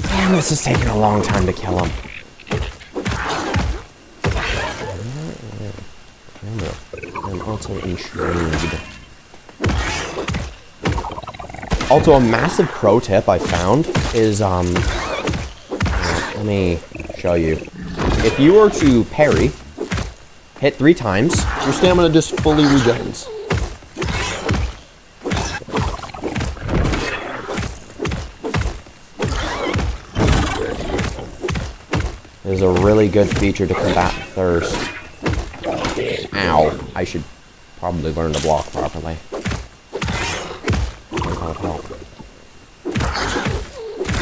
Damn, this is taking a long time to kill him. I'm also intrigued. Also, a massive pro tip I found is, let me show you. If you were to parry, hit 3 times, your stamina just fully regens. It is a really good feature to combat thirst. Ow. I should probably learn to block properly.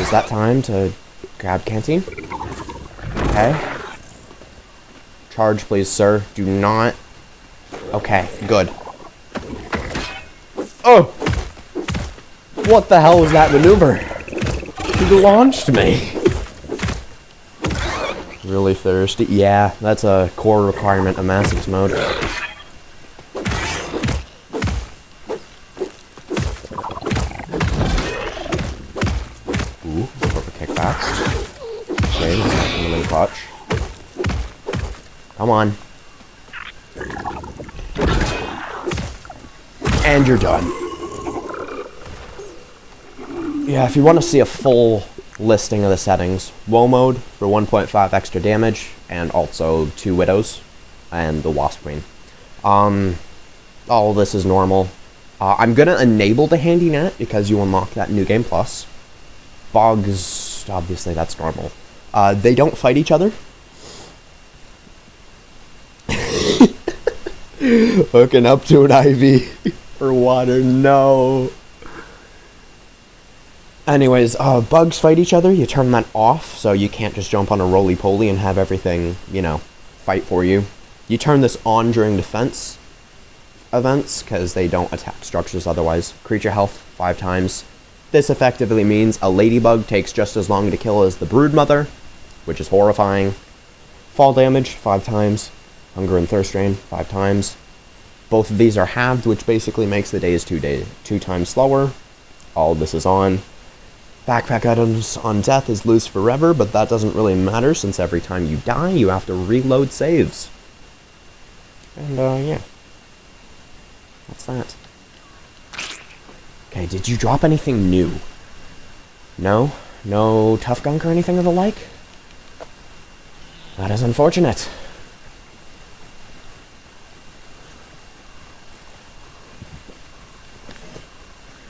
Is that time to grab canteen? Okay. Charge, please, sir. Do not... Okay, good. Oh! What the hell was that maneuver? He launched me. Really thirsty? Yeah, that's a core requirement of Massac's mode. Ooh, perfect kickback. Okay, coming in clutch. Come on. And you're done. Yeah, if you want to see a full listing of the settings, woe mode for 1.5 extra damage, and also 2 widows, and the wasp queen. All this is normal. I'm gonna enable the handy net because you unlock that new game plus. Bugs, obviously that's normal. They don't fight each other. Hooking up to an IV for water, no. Anyways, bugs fight each other. You turn that off, so you can't just jump on a roly-poly and have everything, you know, fight for you. You turn this on during defense events, because they don't attack structures otherwise. Creature health 5 times. This effectively means a ladybug takes just as long to kill as the broodmother, which is horrifying. Fall damage 5 times. Hunger and thirst drain 5 times. Both of these are halved, which basically makes the days 2 times slower. All of this is on. Backpack items on death is loose forever, but that doesn't really matter since every time you die, you have to reload saves. And, yeah. That's that. Okay, did you drop anything new? No? No tough gunk or anything of the like? That is unfortunate.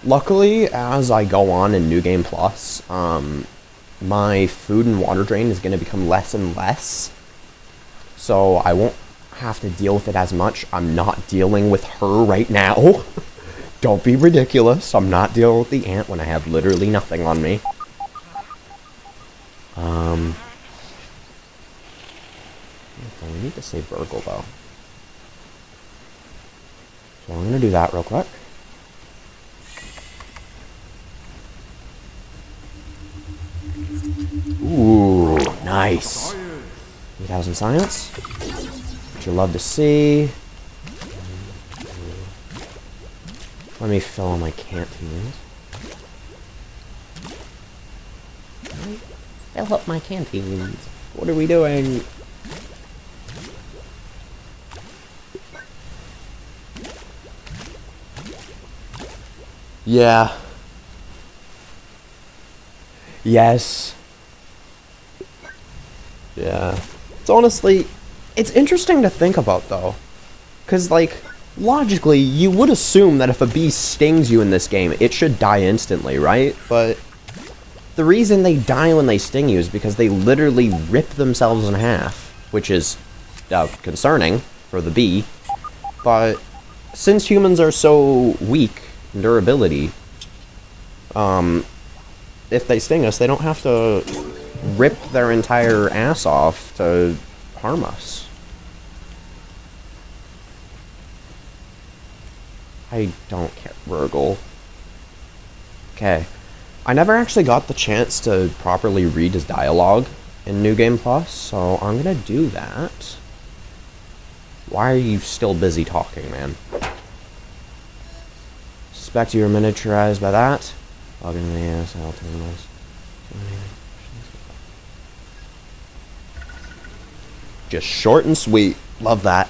Luckily, as I go on in New Game Plus, my food and water drain is going to become less and less. So I won't have to deal with it as much. I'm not dealing with her right now. Don't be ridiculous. I'm not dealing with the ant when I have literally nothing on me. We need to save Virgil, though. So I'm going to do that real quick. Ooh, nice. 8,000 science. Which you love to see. Let me fill in my canteens. Fill up my canteens. What are we doing? Yeah. Yes. Yeah. It's honestly, it's interesting to think about, though. Because, like, logically, you would assume that if a bee stings you in this game, it should die instantly, right? But the reason they die when they sting you is because they literally rip themselves in half, which is concerning for the bee. But since humans are so weak in durability, if they sting us, they don't have to rip their entire ass off to harm us. I don't care. Virgil. Okay. I never actually got the chance to properly read his dialogue in New Game Plus, so I'm gonna do that. Why are you still busy talking, man? Suspect you were miniaturized by that. Logging in the ASL terminals. Just short and sweet. Love that.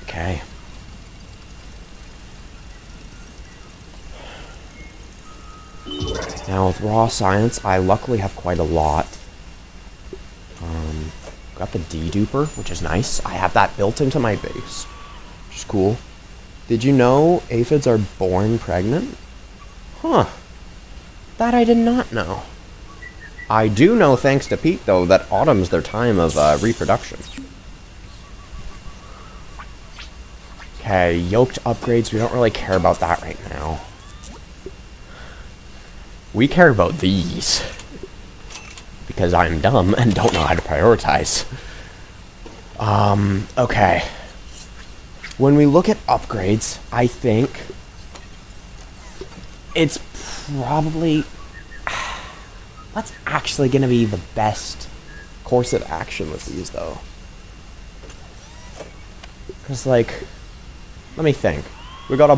Okay. Now with raw science, I luckily have quite a lot. Got the deduper, which is nice. I have that built into my base, which is cool. Did you know aphids are born pregnant? Huh. That I did not know. I do know, thanks to Pete, though, that autumn's their time of reproduction. Okay, yoked upgrades, we don't really care about that right now. We care about these. Because I'm dumb and don't know how to prioritize. Okay. When we look at upgrades, I think it's probably what's actually going to be the best course of action with these, though. Because, like, let me think. We got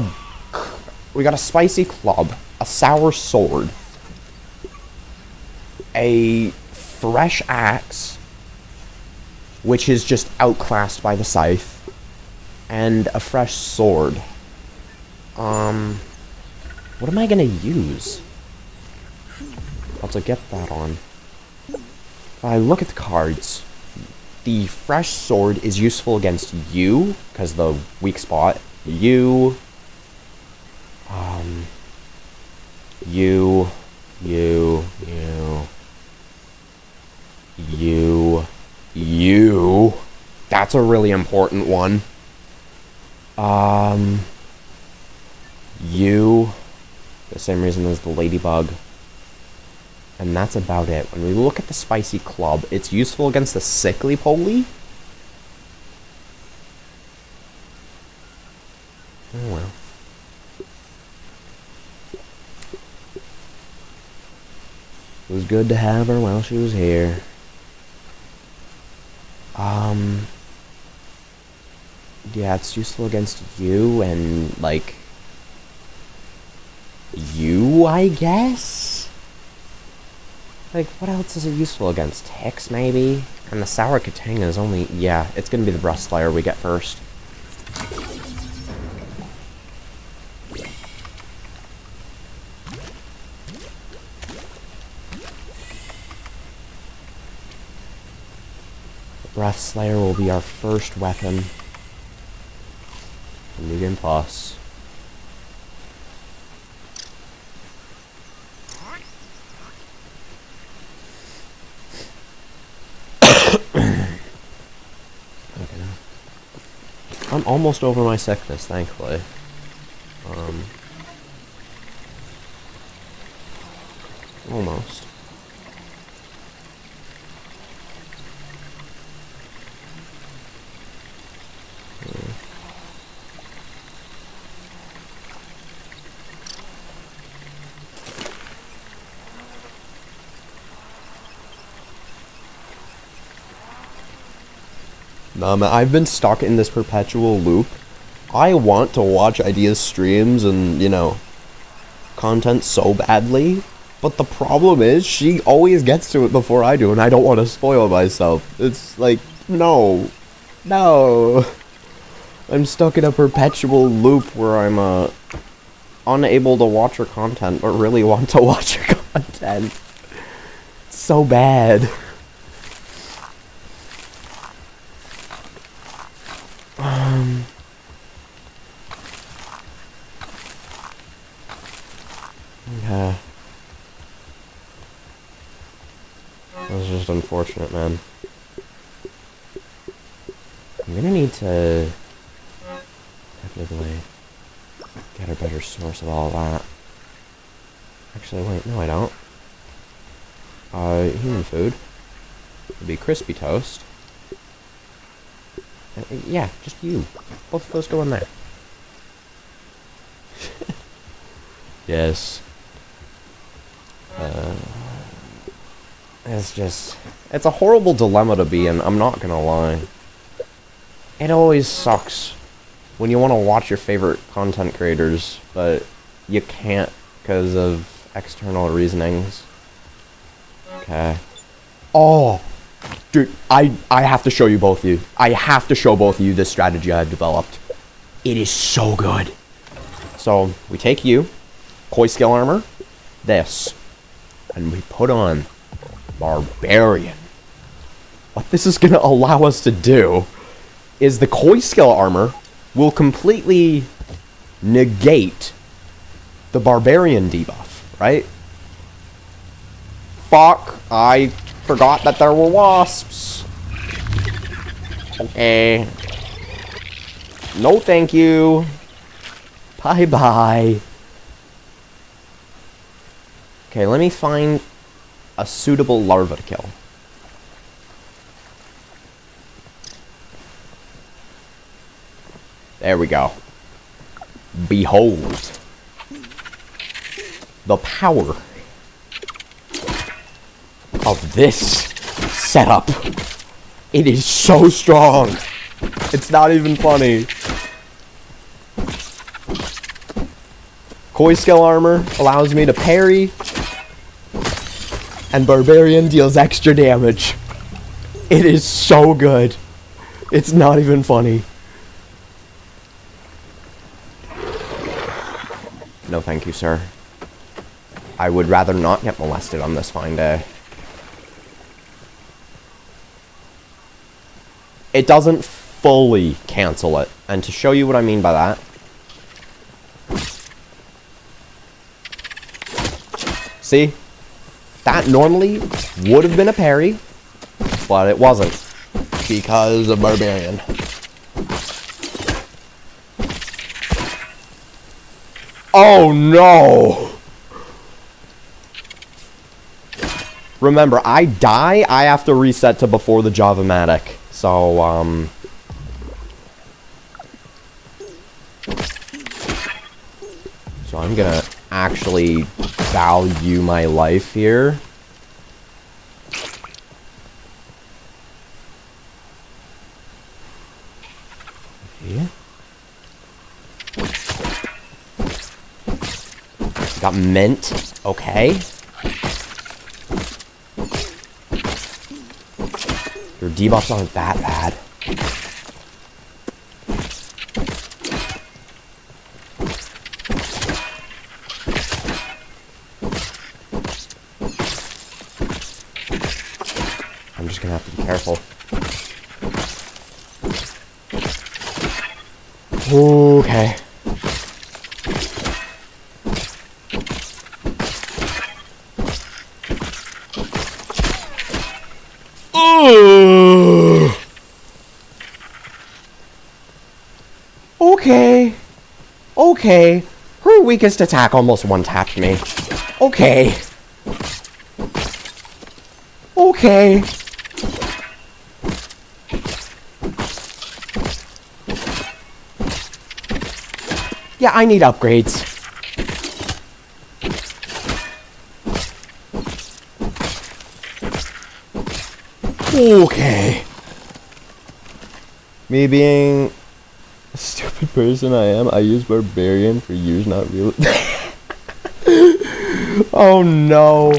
a spicy club, a sour sword, a fresh axe, which is just outclassed by the scythe, and a fresh sword. What am I gonna use? I'll have to get that on. If I look at the cards, the fresh sword is useful against you, because the weak spot. You, that's a really important one. You, the same reason as the ladybug. And that's about it. When we look at the spicy club, it's useful against the sickly poly. Oh well. It was good to have her while she was here. Yeah, it's useful against you and, like, you, I guess? Like, what else is it useful against? Ticks, maybe? And the Sour Katanga is only... Yeah, it's gonna be the Breast Slayer we get first. The Breath Slayer will be our first weapon. New Game Plus. I'm almost over my sickness, thankfully. Almost. Nah, man, I've been stuck in this perpetual loop. I want to watch Ideas streams and, you know, content so badly, but the problem is she always gets to it before I do, and I don't want to spoil myself. It's like, no. No. I'm stuck in a perpetual loop where I'm, unable to watch her content, but really want to watch her content. It's so bad. Yeah. That was just unfortunate, man. I'm gonna need to technically get a better source of all that. Actually, wait, no I don't. Human food would be crispy toast. Yeah, just you. Both of those go in there. Yes. It's a horrible dilemma to be in, I'm not gonna lie. It always sucks when you want to watch your favorite content creators, but you can't because of external reasonings. Okay. Oh! Dude, I have to show you both of you. I have to show both of you this strategy I've developed. It is so good. So, we take you, Koi Scale Armor, this, and we put on Barbarian. What this is going to allow us to do is the Koi Scale Armor will completely negate the Barbarian debuff, right? Fuck, I forgot that there were wasps. Okay. No thank you. Bye-bye. Okay, let me find a suitable larva to kill. There we go. Behold. The power of this setup. It is so strong. It's not even funny. Koi Scale Armor allows me to parry, and Barbarian deals extra damage. It is so good. It's not even funny. No thank you, sir. I would rather not get molested on this fine day. It doesn't fully cancel it. And to show you what I mean by that, see? That normally would have been a parry, but it wasn't because of Barbarian. Oh no! Remember, I die, I have to reset to before the Java-matic. So, so I'm gonna actually value my life here. Yeah. Got mint. Okay. Your debuffs aren't that bad. I'm just gonna have to be careful. Okay. Okay. Okay. Her weakest attack almost one-tapped me. Okay. Okay. Yeah, I need upgrades. Okay. Me being a stupid person I am, I use Barbarian for years, not real. Oh no.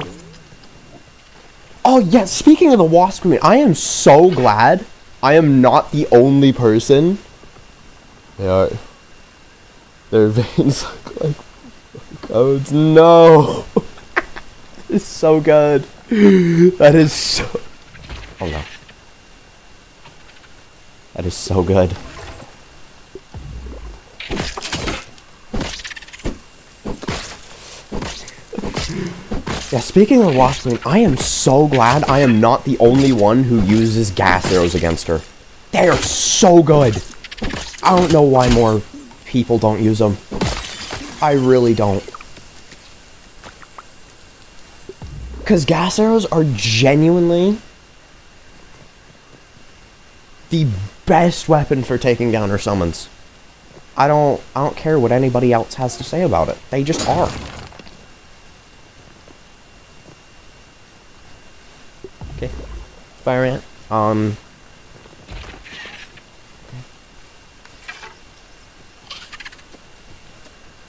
Oh yeah, speaking of the wasp queen, I am so glad I am not the only person. Their veins look like codes. No. It's so good. That is so... Oh no. That is so good. Yeah, speaking of wasp queen, I am so glad I am not the only one who uses gas arrows against her. They are so good. I don't know why more people don't use them. I really don't. Because gas arrows are genuinely the best weapon for taking down her summons. I don't care what anybody else has to say about it. They just are. Okay. Fire ant.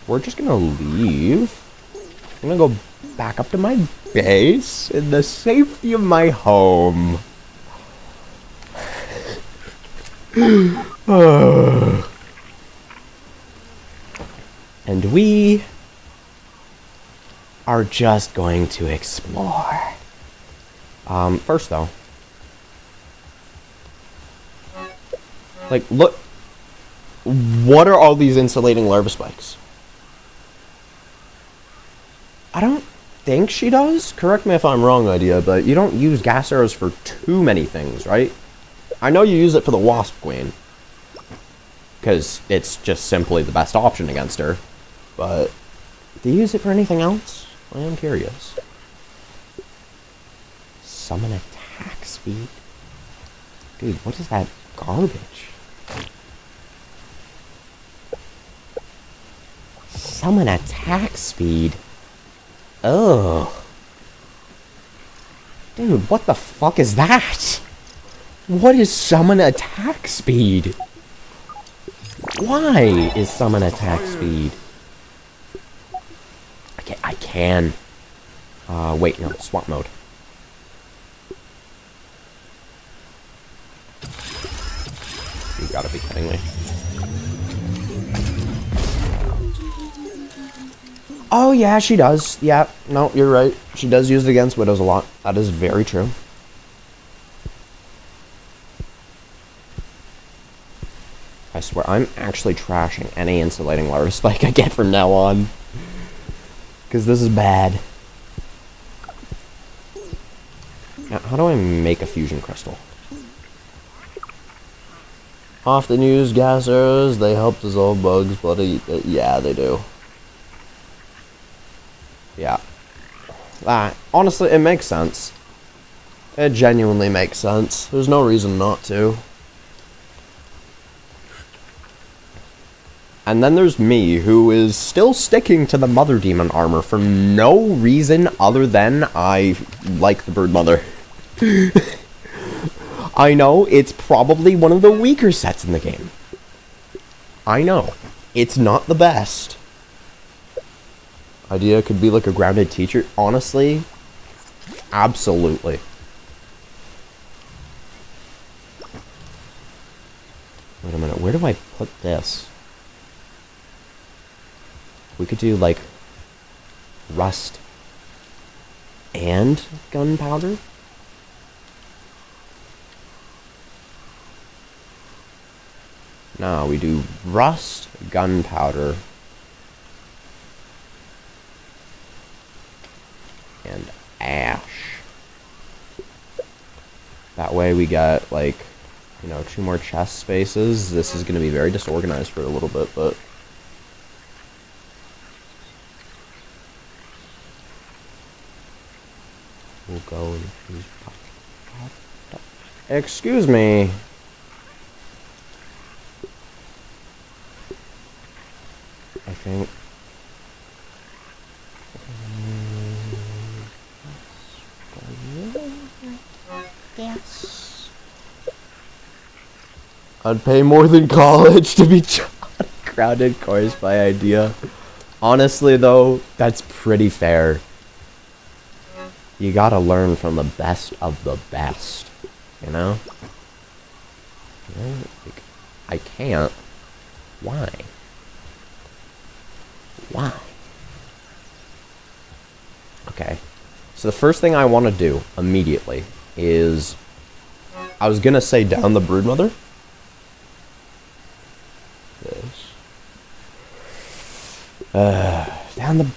We're just gonna leave. I'm gonna go back up to my base in the safety of my home. And we are just going to explore. First though, like, look, what are all these insulating larva spikes? I don't think she does. Correct me if I'm wrong, idea, but you don't use gas arrows for too many things, right? I know you use it for the wasp queen, because it's just simply the best option against her. But do you use it for anything else? I am curious. Summon attack speed? Dude, what is that garbage? Summon attack speed? Ugh. Dude, what the fuck is that? What is summon attack speed? Why is summon attack speed? I can. Wait, no, swap mode. You gotta be kidding me. Oh, yeah, she does. Yeah, no, you're right. She does use it against widows a lot. That is very true. I swear, I'm actually trashing any insulating larva spike I get from now on. Because this is bad. Now, how do I make a fusion crystal? Often used gas arrows, they help dissolve bugs, but yeah, they do. Yeah. Honestly, it makes sense. It genuinely makes sense. There's no reason not to. And then there's me, who is still sticking to the Mother Demon armor for no reason other than I like the Brood Mother. I know, it's probably one of the weaker sets in the game. I know. It's not the best. Idea could be like a grounded teacher. Honestly, absolutely. Wait a minute, where do I put this? We could do, like, rust and gunpowder? No, we do rust, gunpowder, and ash. That way we got, like, you know, 2 more chest spaces. This is going to be very disorganized for a little bit, but... we'll go and choose... Excuse me. I think... yes. I'd pay more than college to be taught a crowded course by idea. Honestly, though, that's pretty fair. You gotta learn from the best of the best, you know? Like, I can't. Why? Why? Okay. So the first thing I want to do immediately is... I was gonna say down the Broodmother. This. Down the...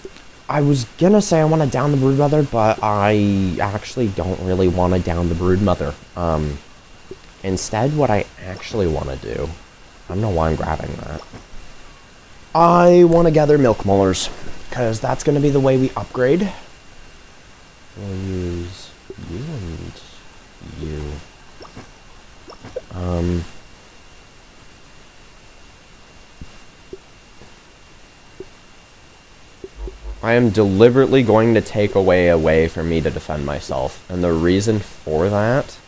I was gonna say I want to down the Broodmother, but I actually don't really want to down the Broodmother. Instead, what I actually want to do... I don't know why I'm grabbing that. I want to gather milk molars, because that's going to be the way we upgrade. We'll use you and you. I am deliberately going to take away a way for me to defend myself. And the reason for that...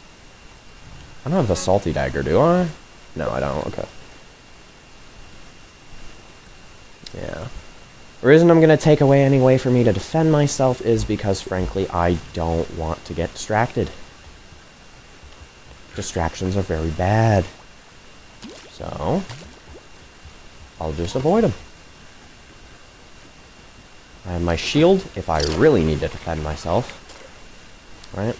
I don't have the salty dagger, do I? No, I don't. Okay. Yeah. The reason I'm going to take away any way for me to defend myself is because, frankly, I don't want to get distracted. Distractions are very bad. So, I'll just avoid them. I have my shield if I really need to defend myself. Right?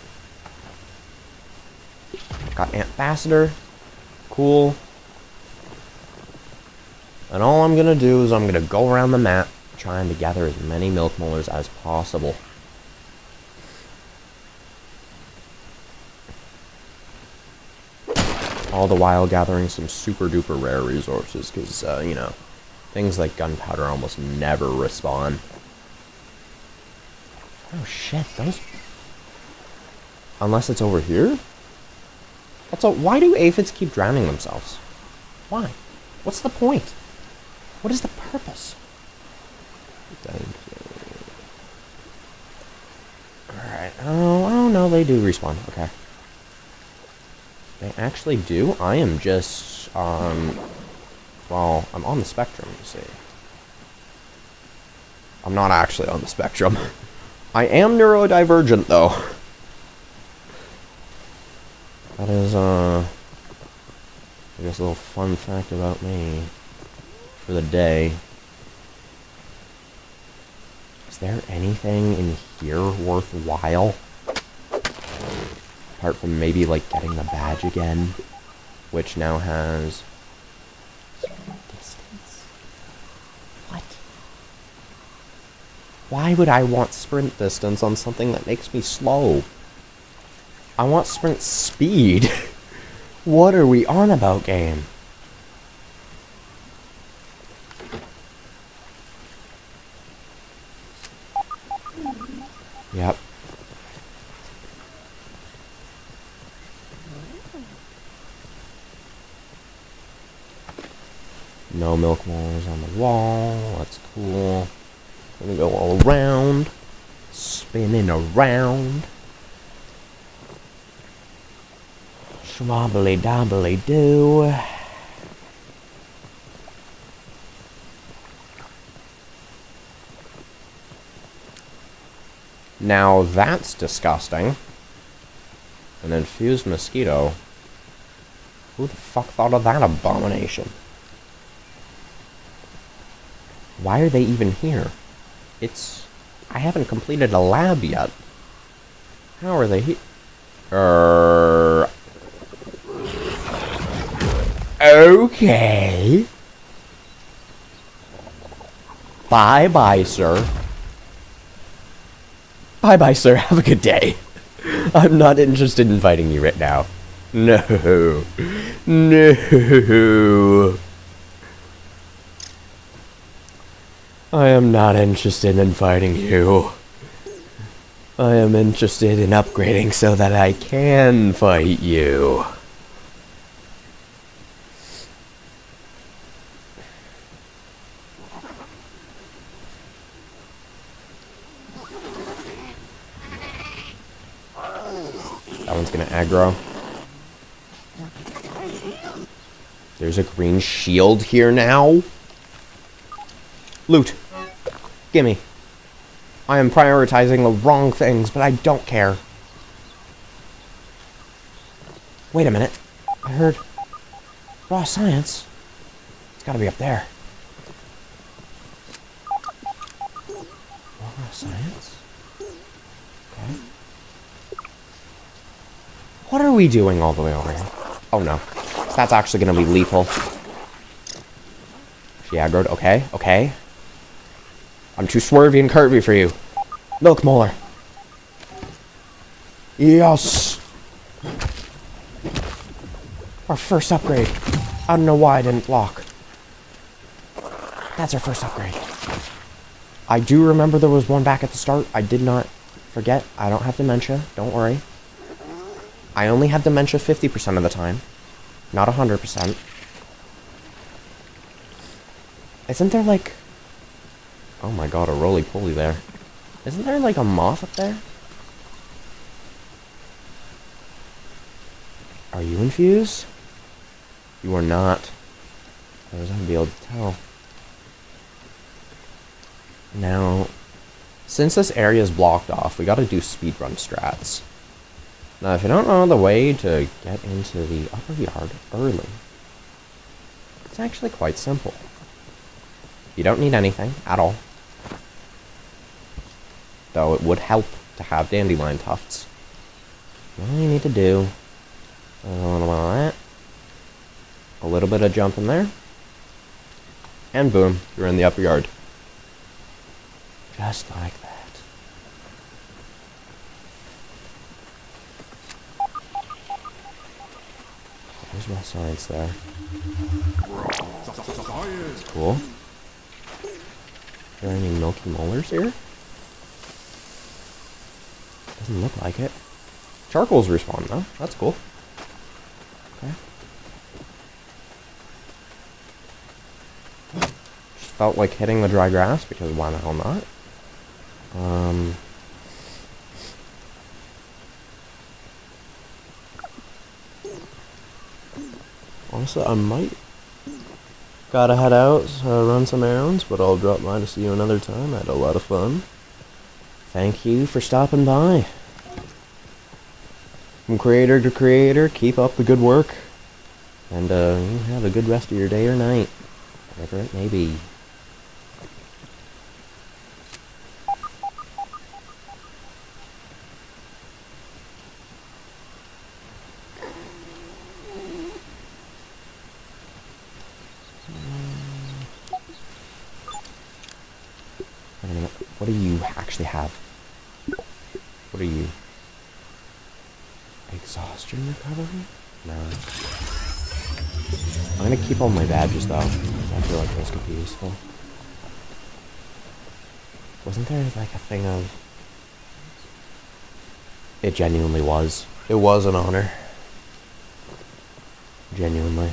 Got Ambassador. Cool. And all I'm gonna do is I'm gonna go around the map trying to gather as many milk molars as possible. All the while gathering some super duper rare resources, because, you know, things like gunpowder almost never respawn. Oh shit, those... Unless it's over here? Also, why do aphids keep drowning themselves? Why? What's the point? What is the purpose? Alright, oh no, they do respawn, okay. They actually do? I am just, well, I'm on the spectrum, you see. I'm not actually on the spectrum. I am neurodivergent, though. That is, I guess a little fun fact about me for the day. Is there anything in here worthwhile? Apart from maybe, like, getting the badge again, which now has... distance? What? Why would I want sprint distance on something that makes me slow? I want sprint speed. What are we on about, game? Yep. No milk molars on the wall. That's cool. Gonna go all around. Spinning around. Schwobbly dobbly doo. Now that's disgusting. An infused mosquito. Who the fuck thought of that abomination? Why are they even here? I haven't completed a lab yet. How are they here? Okay. Bye-bye, sir. Bye-bye, sir. Have a good day. I'm not interested in fighting you right now. No. No. I am not interested in fighting you. I am interested in upgrading so that I can fight you. That one's gonna aggro. There's a green shield here now. Loot. Gimme. I am prioritizing the wrong things, but I don't care. Wait a minute. I heard raw science. It's gotta be up there. Raw science? Okay. What are we doing all the way over here? Oh no. That's actually gonna be lethal. She aggroed. Okay, okay. I'm too swervy and curvy for you. Milk molar. Yes! Our first upgrade. I don't know why I didn't block. That's our first upgrade. I do remember there was one back at the start. I did not forget. I don't have dementia. Don't worry. I only have dementia 50% of the time. Not 100%. Isn't there like... Oh my god, a roly-poly there. Isn't there like a moth up there? Are you infused? You are not. I was gonna be able to tell. Now, since this area is blocked off, we gotta do speedrun strats. Now, if you don't know the way to get into the upper yard early, it's actually quite simple. You don't need anything at all. Though it would help to have dandelion tufts. All you need to do is a little bit of that, a little bit of jumping there, and boom, you're in the upper yard. Just like that. There's my science there. That's cool. Are there any milky molars here? Doesn't look like it. Charcoal's respawn though. That's cool. Okay. Just felt like hitting the dry grass because why the hell not? Honestly, I might gotta head out, run some errands, but I'll drop by to see you another time. I had a lot of fun. Thank you for stopping by. From creator to creator, keep up the good work. And have a good rest of your day or night. Whatever it may be. What do you actually have? What are you? Exhaustion recovery? No. I'm gonna keep all my badges though. I feel like those could be useful. Wasn't there like a thing of... It genuinely was. It was an honor. Genuinely.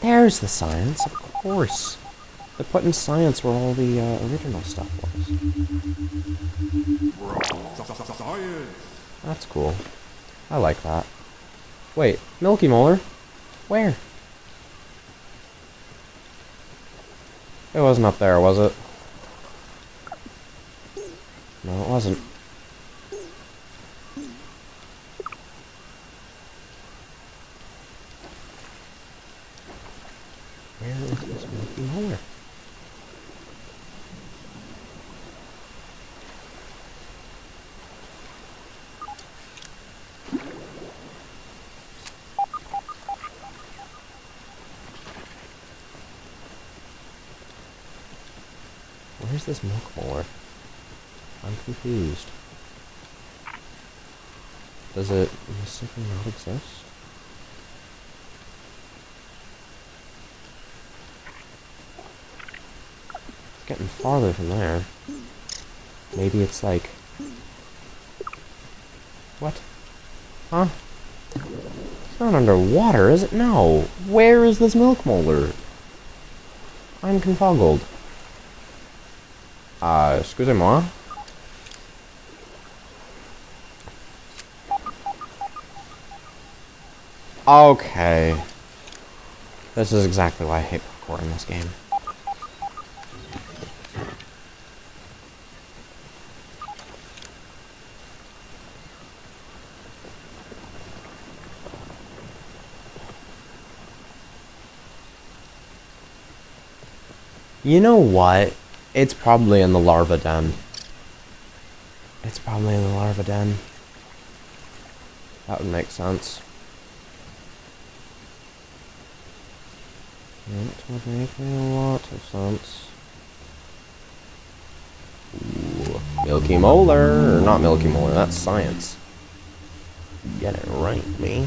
There's the science, of course. They're putting science where all the original stuff was. That's cool. I like that. Wait, Milky Molar? Where? It wasn't up there, was it? No, it wasn't. Where is this Milky Molar? Where's this milk molar? I'm confused. Does it simply not exist? It's getting farther from there. Maybe it's like... What? Huh? It's not underwater, is it? No. Where is this milk molar? I'm confoggled. Excusez-moi. Okay. This is exactly why I hate parkour in this game. You know what? It's probably in the larva den. It's probably in the larva den. That would make sense. That would make a lot of sense. Ooh, Milky Molar, or not Milky Molar, that's science. Get it right, me.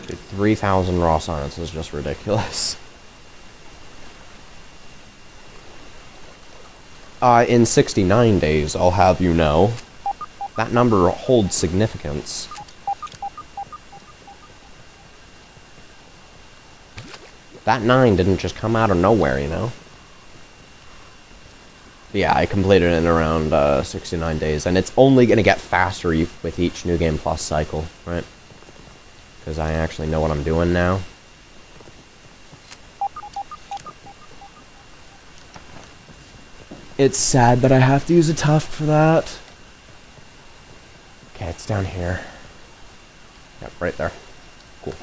Dude, 3,000 raw science is just ridiculous. In 69 days, I'll have you know. That number holds significance. That 9 didn't just come out of nowhere, you know? But yeah, I completed it in around 69 days, and it's only going to get faster with each New Game Plus cycle, right? Because I actually know what I'm doing now. It's sad that I have to use a tuft for that. Okay, it's down here. Yep, right there. Cool.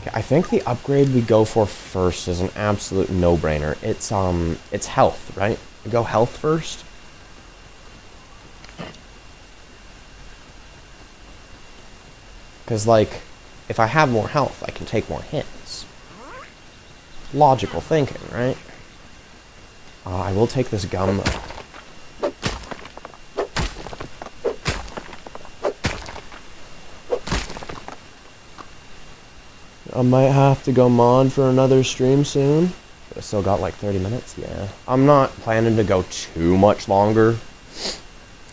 Okay, I think the upgrade we go for first is an absolute no-brainer. It's health, right? We go health first. Because, like, if I have more health, I can take more hits. Logical thinking, right? I will take this gum, though. I might have to go mod for another stream soon. I still got like 30 minutes, yeah. I'm not planning to go too much longer.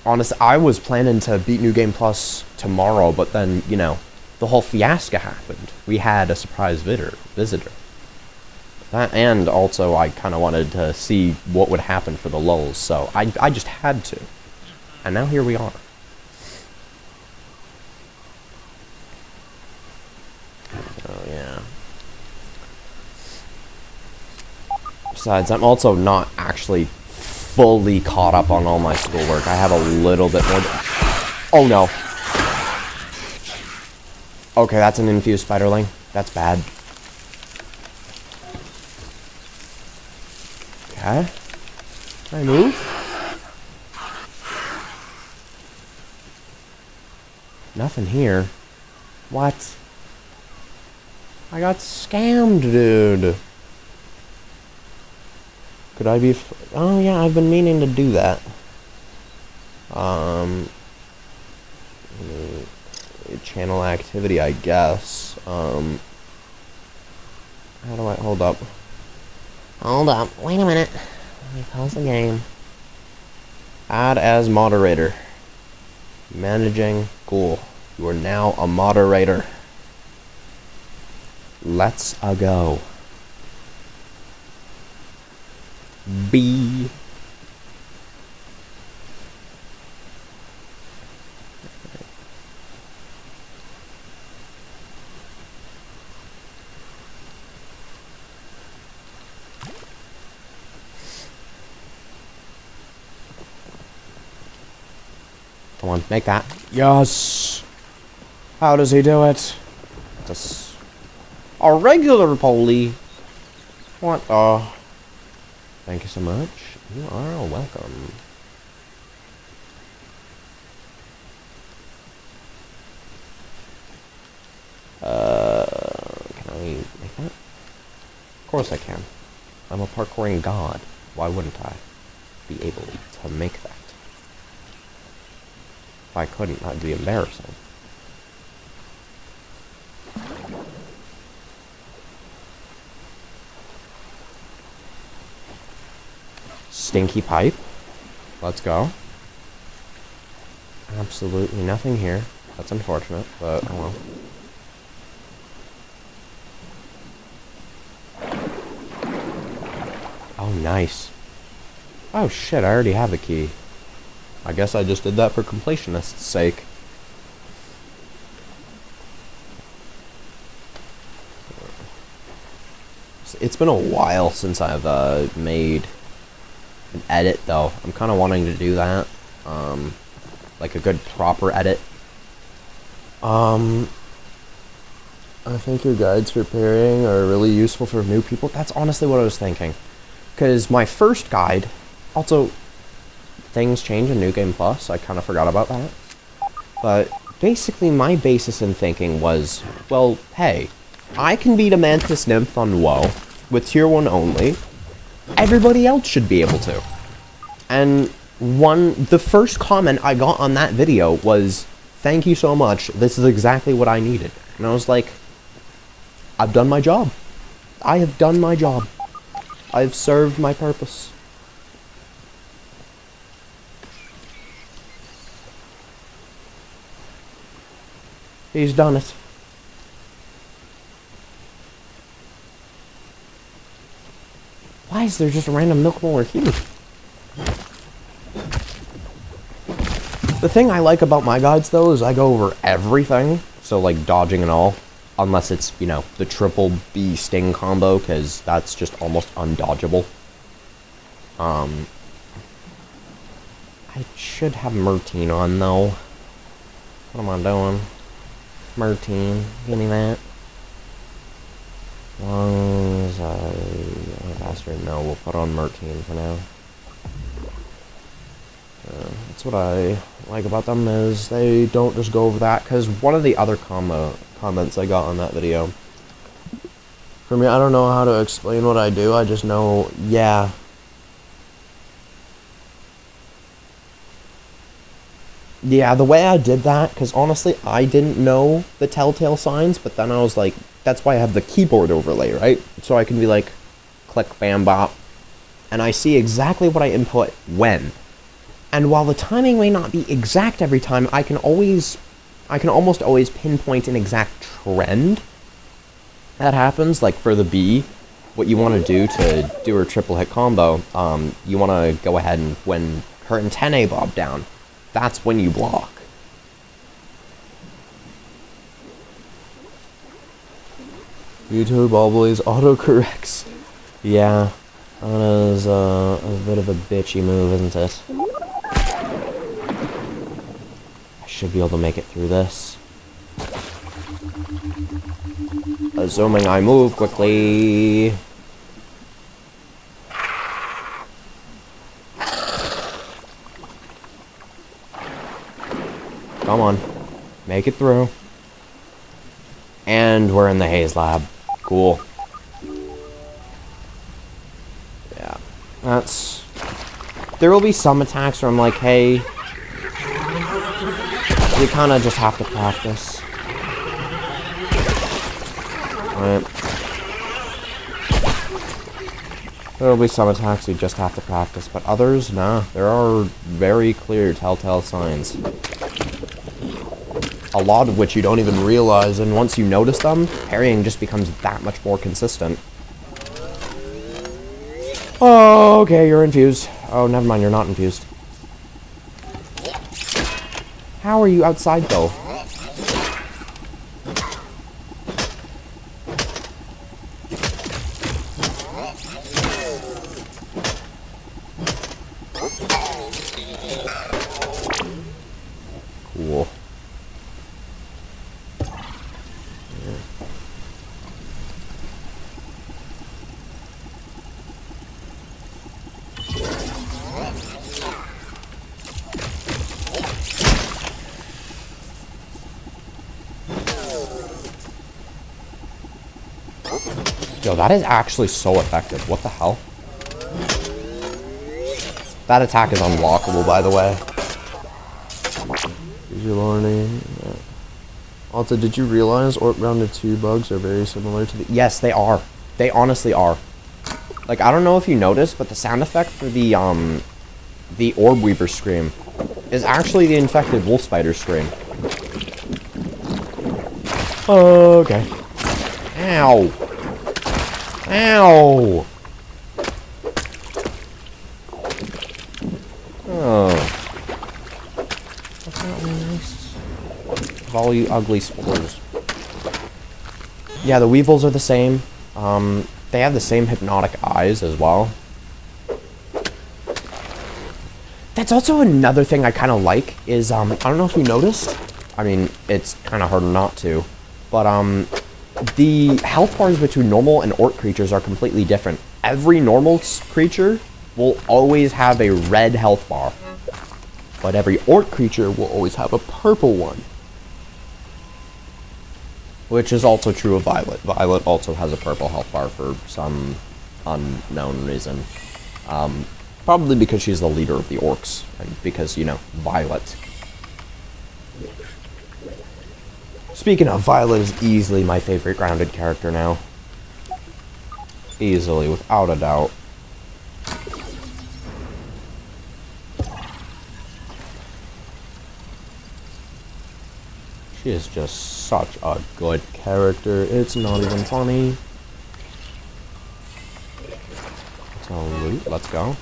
Honestly, I was planning to beat New Game Plus tomorrow, but then, you know, the whole fiasco happened. We had a surprise visitor. That, and also I kind of wanted to see what would happen for the lulls, so I just had to. And now here we are. Oh, yeah. Besides, I'm also not actually fully caught up on all my schoolwork. I have a little bit more. Oh, no. Okay, that's an infused spiderling. That's bad. Okay. Can I move? Nothing here. What? I got scammed, dude. Could I be... Oh, yeah, I've been meaning to do that. Channel activity, I guess. How do I... Hold up. Hold up. Wait a minute. Let me pause the game. Add as moderator. Managing. Cool. You are now a moderator. Let's go. B. Come on, make that. Yes! How does he do it? Just a regular Polly. What? Thank you so much. You are welcome. Can I make that? Of course I can. I'm a parkouring god. Why wouldn't I be able to make that? If I couldn't, that'd be embarrassing. Stinky pipe. Let's go. Absolutely nothing here. That's unfortunate, but oh well. Oh, nice. Oh shit, I already have a key. I guess I just did that for completionist's sake. It's been a while since I've made an edit, though. I'm kind of wanting to do that. Like a good proper edit. I think your guides for pairing are really useful for new people. That's honestly what I was thinking. Because my first guide, also, things change in New Game Plus. I kind of forgot about that. But basically, my basis in thinking was, well, hey, I can beat a Mantis Nymph on WoW with Tier 1 only. Everybody else should be able to. And the first comment I got on that video was, thank you so much, this is exactly what I needed. And I was like, I've done my job. I have done my job. I've served my purpose. He's done it. Why is there just a random milk molar here? The thing I like about my guides, though, is I go over everything. So, like, dodging and all. Unless it's, you know, the triple B sting combo, because that's just almost undodgeable. I should have Mertine on, though. What am I doing? Mertine, give me that. Lungs, bastard, no, we'll put on Mertine for now. That's what I like about them, is they don't just go over that, because one of the other comments I got on that video, for me, I don't know how to explain what I do, I just know, yeah. Yeah, the way I did that, because honestly, I didn't know the telltale signs, but then I was like, that's why I have the keyboard overlay, right? So I can be like, click, bam, bop, and I see exactly what I input when. And while the timing may not be exact every time, I can almost always pinpoint an exact trend that happens. Like for the B, what you want to do her triple hit combo, you want to go ahead and when her antennae bob down, that's when you block. YouTube always autocorrects. Yeah, that is a bit of a bitchy move, isn't it? I should be able to make it through this. Assuming I move quickly. Come on. Make it through. And we're in the Haze Lab. Cool. Yeah. That's... There will be some attacks where I'm like, hey... You kind of just have to practice. Right. There will be some attacks you just have to practice, but others, nah. There are very clear telltale signs. A lot of which you don't even realize, and once you notice them, parrying just becomes that much more consistent. Oh, okay, you're infused. Oh, never mind, you're not infused. How are you outside, though? Cool. Yo, that is actually so effective. What the hell? That attack is unblockable, by the way. Also, did you realize Orc Grounded 2 bugs are very similar to the... Yes, they are. They honestly are. Like, I don't know if you noticed, but the sound effect for the Orb Weaver scream is actually the infected Wolf Spider scream. Okay. Ow. Ow! Oh. That's not really nice. Of all you ugly spores. Yeah, the Weevils are the same. They have the same hypnotic eyes as well. That's also another thing I kind of like, is, I don't know if you noticed. I mean, it's kind of hard not to. But, the health bars between normal and orc creatures are completely different. Every normal creature will always have a red health bar, but every orc creature will always have a purple one. Which is also true of Violet. Violet also has a purple health bar for some unknown reason. Probably because she's the leader of the orcs, and because, you know, Violet. Speaking of, Violet is easily my favorite grounded character now. Easily, without a doubt. She is just such a good character. It's not even funny. So loot, let's go.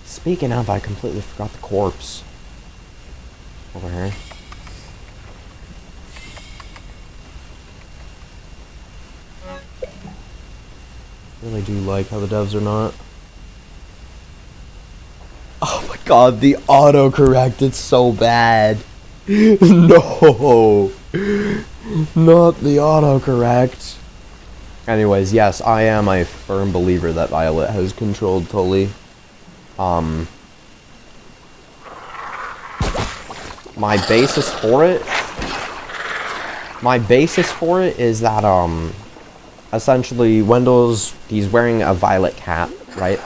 Speaking of, I completely forgot the corpse. Over here. Really do like how the devs are not. Oh my god, the autocorrect, it's so bad. No! Not the autocorrect. Anyways, yes, I am a firm believer that Violet has controlled Tully. My basis for it is that, essentially, he's wearing a violet cap, right?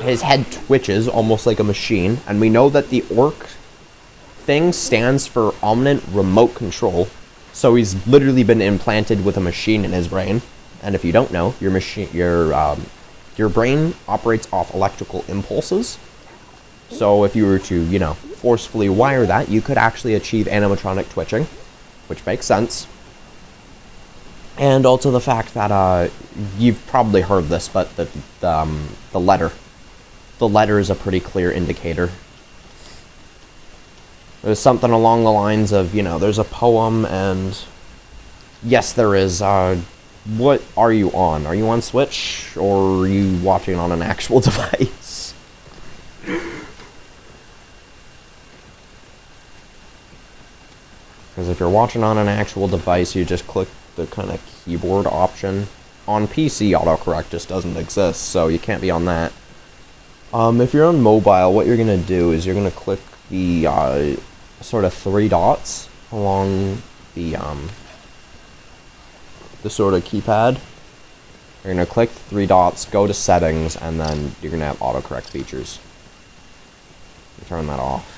His head twitches almost like a machine, and we know that the O.R.C thing stands for Omniscient Remote Control, so he's literally been implanted with a machine in his brain. And if you don't know, your brain operates off electrical impulses. So if you were to, you know, forcefully wire that, you could actually achieve animatronic twitching, which makes sense. And also the fact that, you've probably heard this, but the letter is a pretty clear indicator. There's something along the lines of, you know, there's a poem, and yes, there is. What are you on? Are you on Switch, or are you watching on an actual device? Because if you're watching on an actual device, you just click the kind of keyboard option. On PC, autocorrect just doesn't exist, so you can't be on that. If you're on mobile, what you're going to do is you're going to click the sort of 3 dots along the sort of keypad. You're going to click 3 dots, go to settings, and then you're going to have autocorrect features. Turn that off.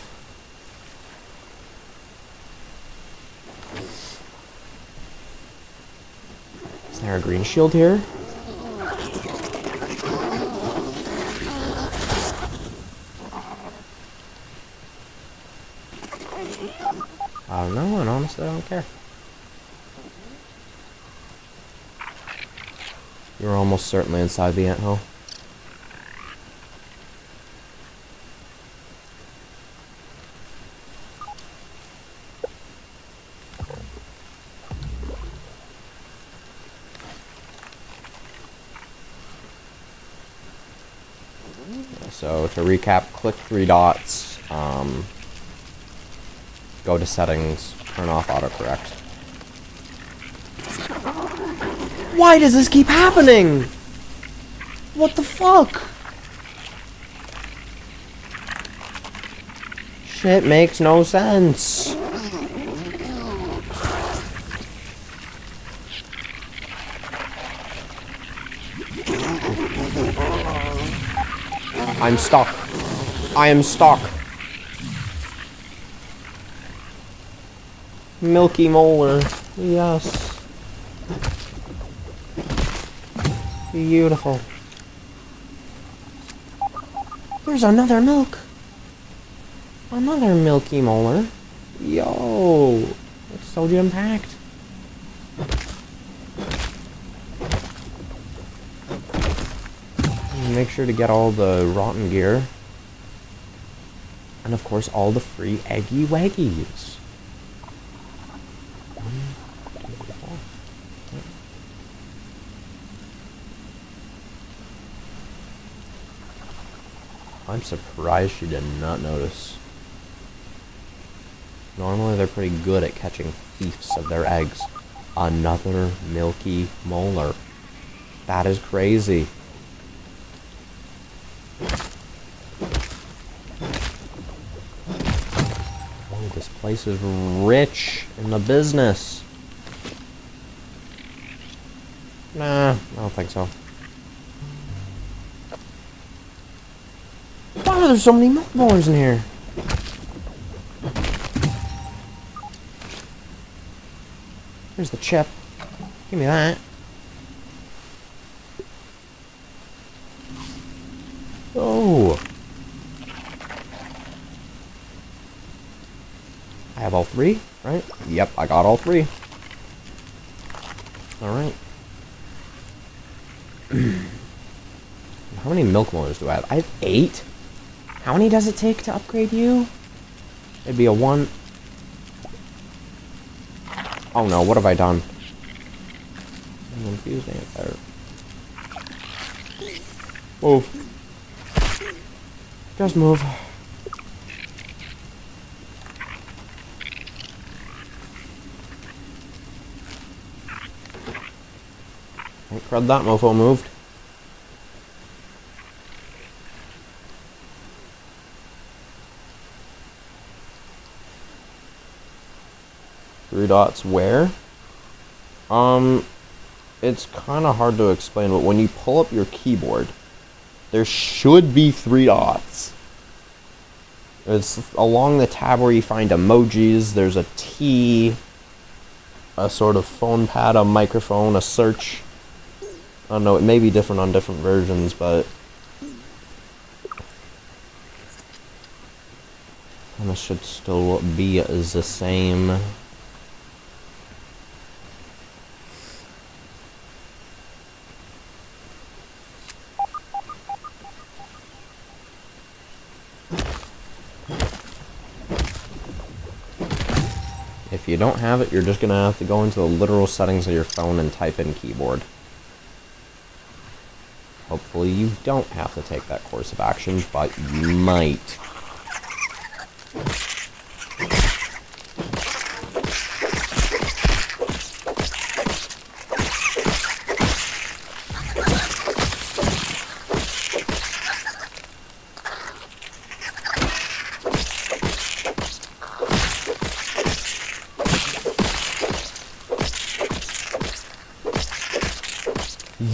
Is there a green shield here? I don't know, and honestly I don't care. You're almost certainly inside the anthill. So to recap, click 3 dots, go to settings, turn off autocorrect. Why does this keep happening? What the fuck? Shit makes no sense. I'm stuck. I am stuck. Milky molar. Yes. Beautiful. There's another milk. Another milky molar. Yo. It's so jam-packed. Make sure to get all the rotten gear. And of course all the free eggy waggies. I'm surprised she did not notice. Normally they're pretty good at catching thieves of their eggs. Another milky molar. That is crazy. Oh, this place is rich in the business. Nah, I don't think so. Why are there so many milk molars in here? Here's the chip. Give me that. Oh. I have all 3, right? Yep, I got all 3. Alright. How many milk motors do I have? I have 8? How many does it take to upgrade you? It'd be a 1. Oh no, what have I done? I'm confused there. Move. Just move. Thank crud that mofo moved. Three dots where? It's kind of hard to explain, but when you pull up your keyboard, there should be 3 dots. It's along the tab where you find emojis. There's a T, a sort of phone pad, a microphone, a search. I don't know, it may be different on different versions, but and this should still be the same. If you don't have it, you're just gonna have to go into the literal settings of your phone and type in keyboard. Hopefully you don't have to take that course of action, but you might.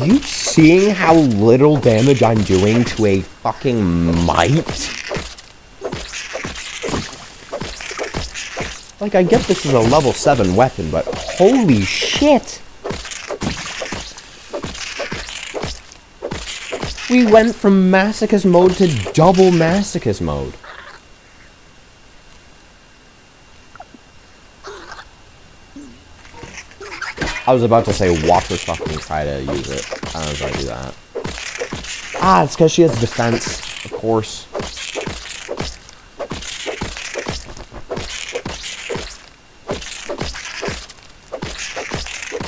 You seeing how little damage I'm doing to a fucking mite? Like, I get this is a level 7 weapon, but holy shit! We went from masochist mode to double masochist mode. I was about to say, watch her fucking try to use it. I don't know if I do that. Ah, it's because she has defense, of course.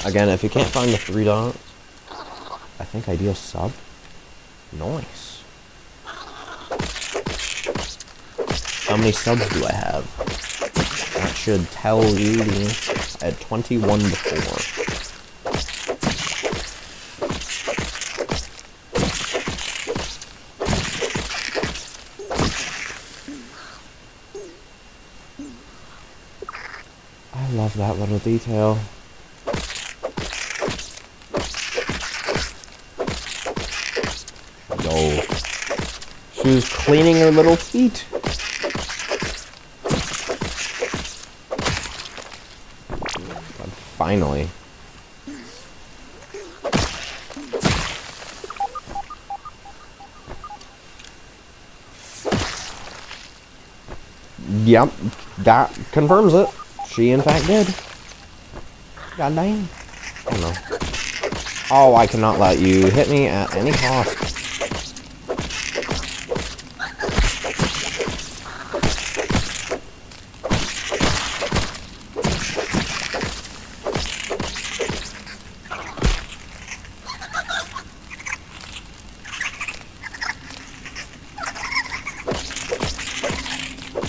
Again, if you can't find the 3 dots, I think ideal sub. Nice. How many subs do I have? That should tell you I had 21 before. I love that little detail. Yo. She was cleaning her little feet. Finally. Yep, that confirms it. She in fact did. God dang. Oh no. Oh, I cannot let you hit me at any cost.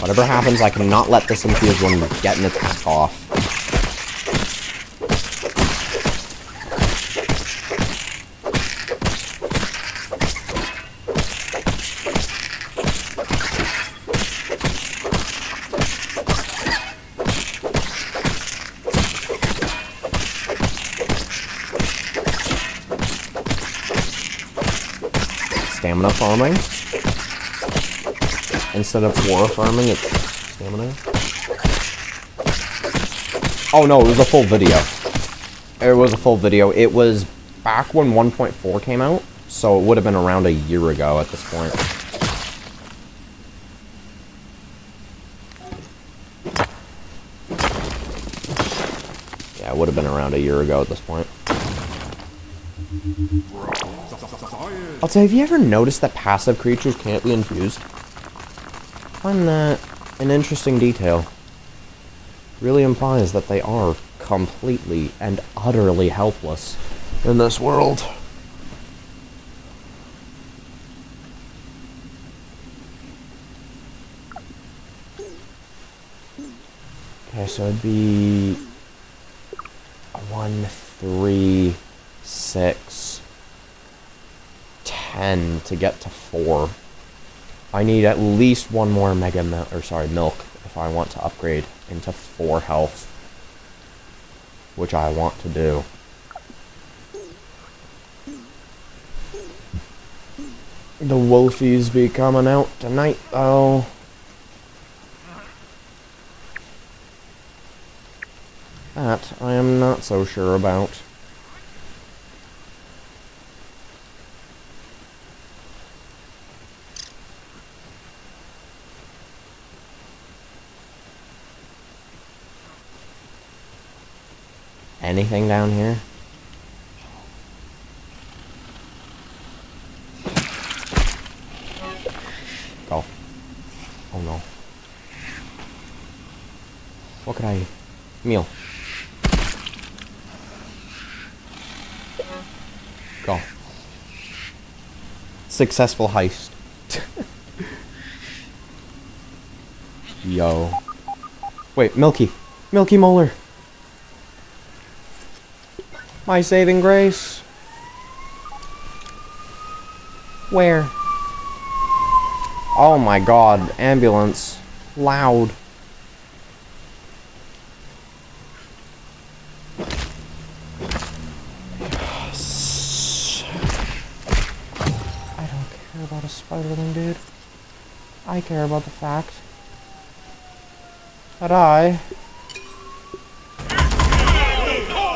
Whatever happens, I cannot let this infused one get an attack off. Stamina farming. Instead of aura farming, it's stamina. Oh no, it was a full video. It was a full video. It was back when 1.4 came out, so it would have been around a year ago at this point. Yeah, it would have been around a year ago at this point. I'll say, have you ever noticed that passive creatures can't be infused? I find that an interesting detail. Really implies that they are completely and utterly helpless in this world. Okay, so it'd be 1, 3, 6, 10 to get to 4. I need at least one more milk if I want to upgrade into 4 health, which I want to do. The wolfies be coming out tonight, though. That I am not so sure about. Anything down here? Go. Oh no. What could I... Meal. Go. Successful heist. Yo. Wait, Milky. Milky Molar. My saving grace. Where? Oh my god, ambulance. Loud. I don't care about a spiderling, dude. I care about the fact that I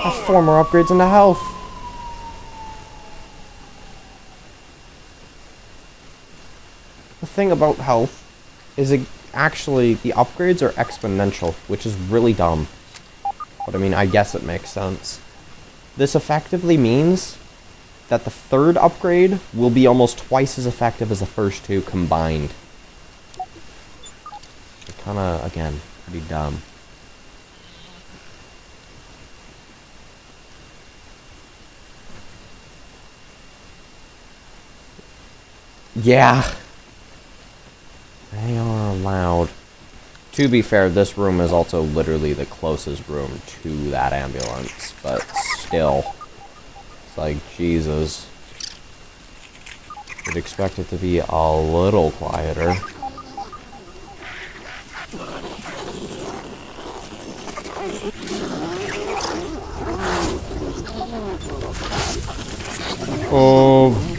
have 4 more upgrades into health. The thing about health is the upgrades are exponential, which is really dumb. But I mean, I guess it makes sense. This effectively means that the 3rd upgrade will be almost twice as effective as the first 2 combined. Kinda, again, pretty dumb. Yeah. They are allowed. To be fair, this room is also literally the closest room to that ambulance, but still. It's like, Jesus. You'd expect it to be a little quieter. Oh.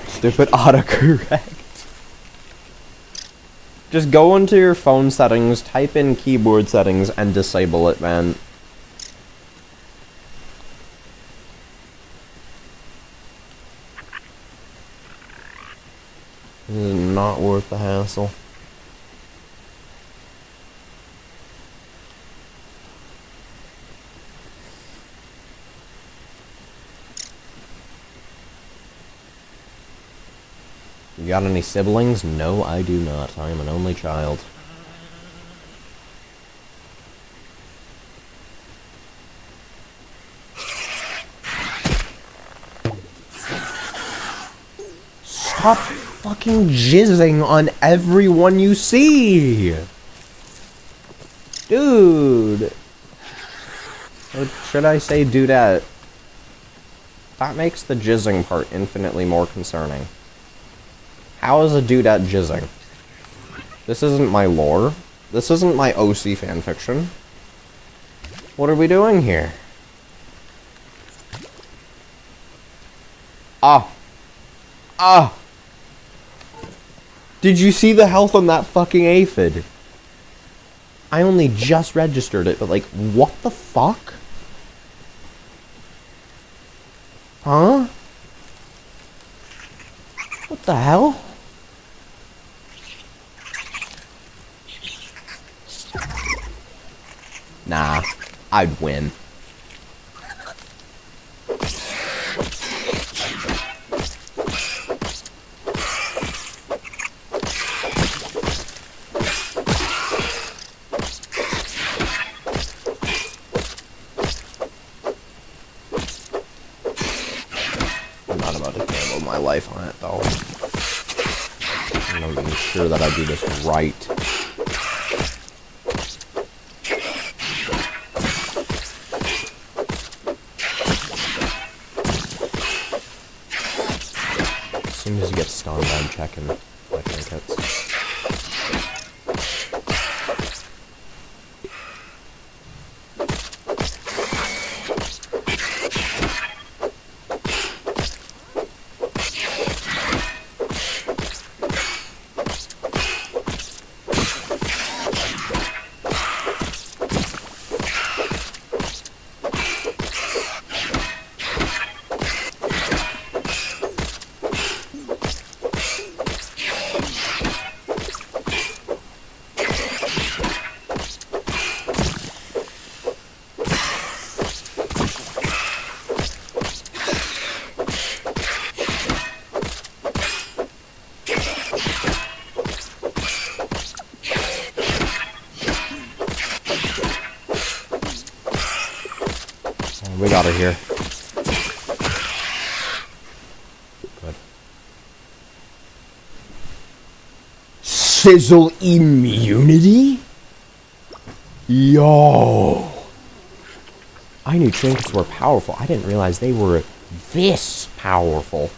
Stupid autocorrect. Just go into your phone settings, type in keyboard settings, and disable it, man. This is not worth the hassle. You got any siblings? No, I do not. I am an only child. Stop fucking jizzing on everyone you see! Dude! Or should I say dudette? That makes the jizzing part infinitely more concerning. How is a dudette jizzing? This isn't my lore. This isn't my O.C. fanfiction. What are we doing here? Ah! Ah! Did you see the health on that fucking aphid? I only just registered it, but like, what the fuck? Huh? What the hell? Nah, I'd win. I'm not about to gamble my life on it, though. I'm not even sure that I do this right. As soon as you get stunned, I'm checking my trinkets. We got her here. Good. Sizzle immunity? Yo! I knew trinkets were powerful. I didn't realize they were this powerful.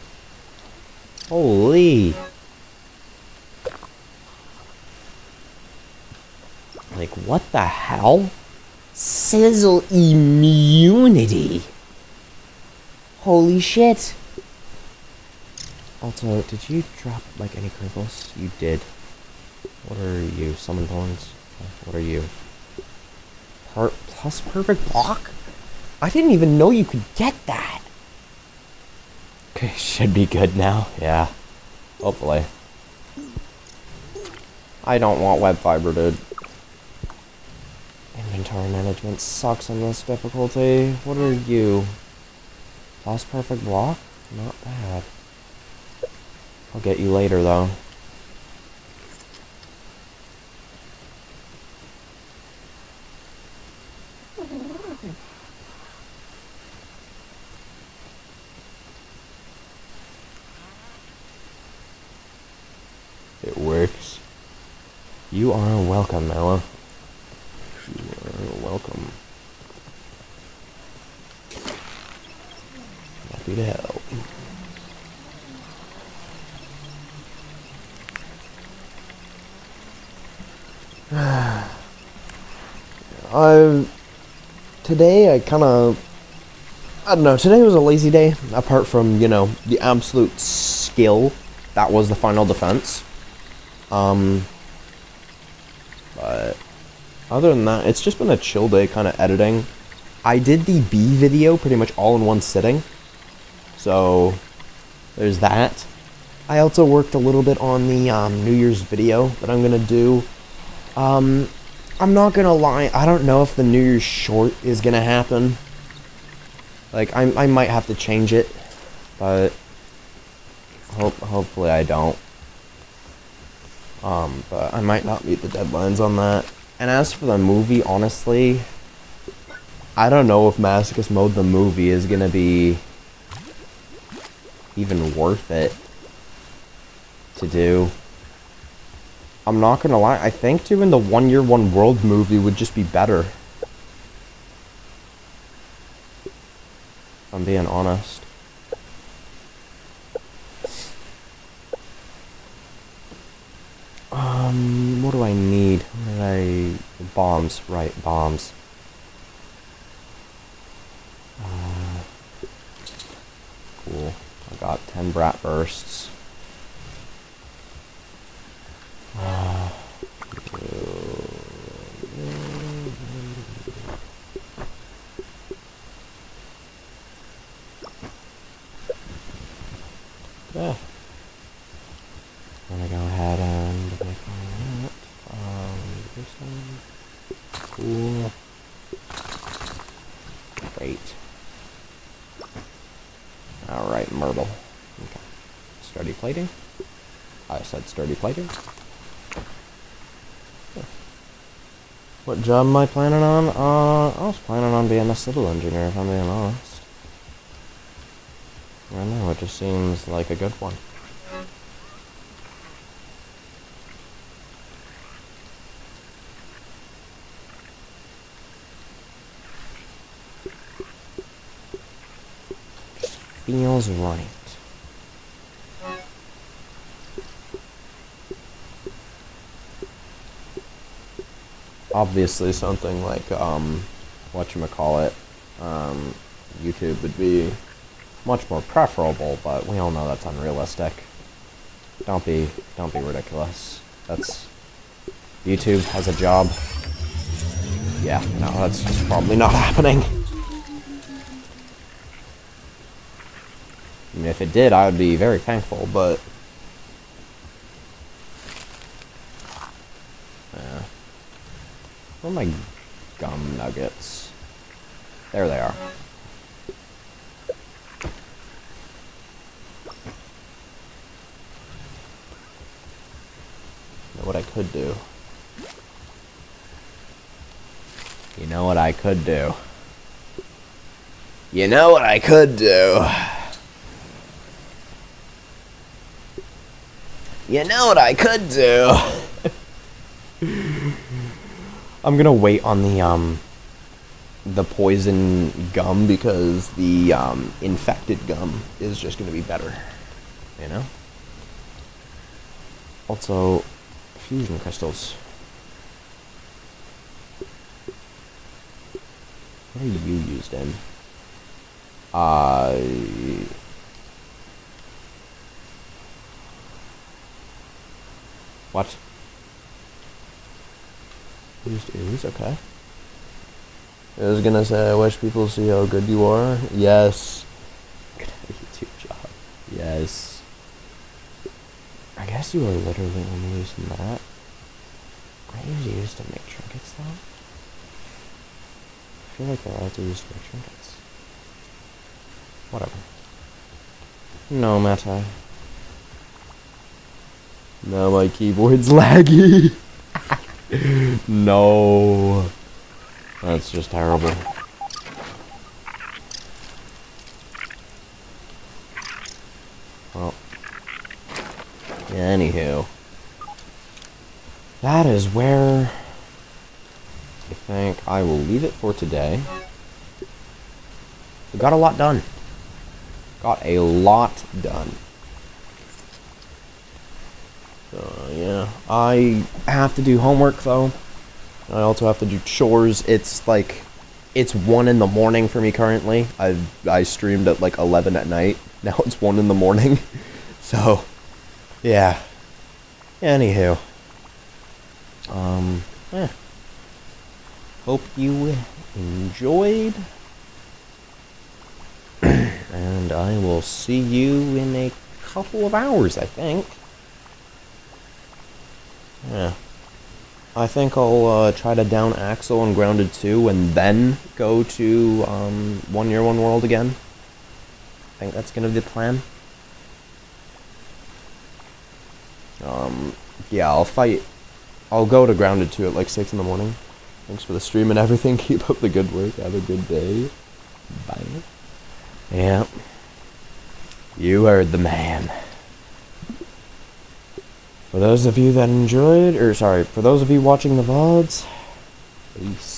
Holy. Like, what the hell? Sizzle immunity. Holy shit. Also, did you drop, like, any crinkles? You did. What are you? Summon thorns? What are you? Plus perfect block? I didn't even know you could get that. Okay, should be good now. Yeah. Hopefully. I don't want web fiber, dude. Inventory management sucks on this difficulty. What are you? Plus perfect block? Not bad. I'll get you later, though. It works. You are welcome, Ella. You are welcome. Happy to help. Today I don't know, today was a lazy day, apart from, you know, the absolute skill that was the final defense. But other than that, it's just been a chill day kind of editing. I did the B video pretty much all in one sitting. So, there's that. I also worked a little bit on the New Year's video that I'm going to do. I'm not going to lie, I don't know if the New Year's short is going to happen. Like, I might have to change it, but hopefully I don't. But I might not meet the deadlines on that. And as for the movie, honestly, I don't know if Masochist Mode the movie is gonna be even worth it to do. I'm not gonna lie, I think doing the 1 Year, 1 World movie would just be better. If I'm being honest. What do I need? Bombs, right, bombs. Cool. I got 10 brat bursts. Yeah. I'm gonna go ahead and make that. This one. Cool. myrtle. Okay. Sturdy plating. I said sturdy plating. What job am I planning on? I was planning on being a civil engineer, if I'm being honest. I don't know, it just seems like a good one. Feels right. Obviously something like, whatchamacallit, YouTube would be much more preferable, but we all know that's unrealistic. Don't be ridiculous. YouTube has a job. Yeah, no, that's just probably not happening. I mean, if it did, I would be very thankful, but... Where are my gum nuggets? There they are. You know what I could do? You know what I could do? You know what I could do? You know what I could do? I'm gonna wait on the poison gum because the infected gum is just gonna be better, you know? Also, fusion crystals. What are you used in? What? Used ooze, okay. I was gonna say, I wish people see how good you are. Yes. Good YouTube job. Yes. I guess you are literally only using that. I usually used to make trinkets though. I feel like they're also used to make trinkets. Whatever. No matter. Now my keyboard's laggy. No. That's just terrible. Well. Yeah, anywho. That is where I think I will leave it for today. We got a lot done. Got a lot done. So, yeah. I have to do homework, though. I also have to do chores. It's like... It's 1 in the morning for me currently. I streamed at like 11 at night. Now it's 1 in the morning. So, yeah. Anywho. Yeah. Hope you enjoyed. And I will see you in a couple of hours, I think. Yeah. I think I'll try to down Axel and Grounded 2 and then go to 1 Year, One World again. I think that's gonna be the plan. Yeah, I'll go to Grounded 2 at like 6 in the morning. Thanks for the stream and everything. Keep up the good work. Have a good day. Bye. Yeah. You heard the man. For those of you that enjoyed, for those of you watching the VODs, peace.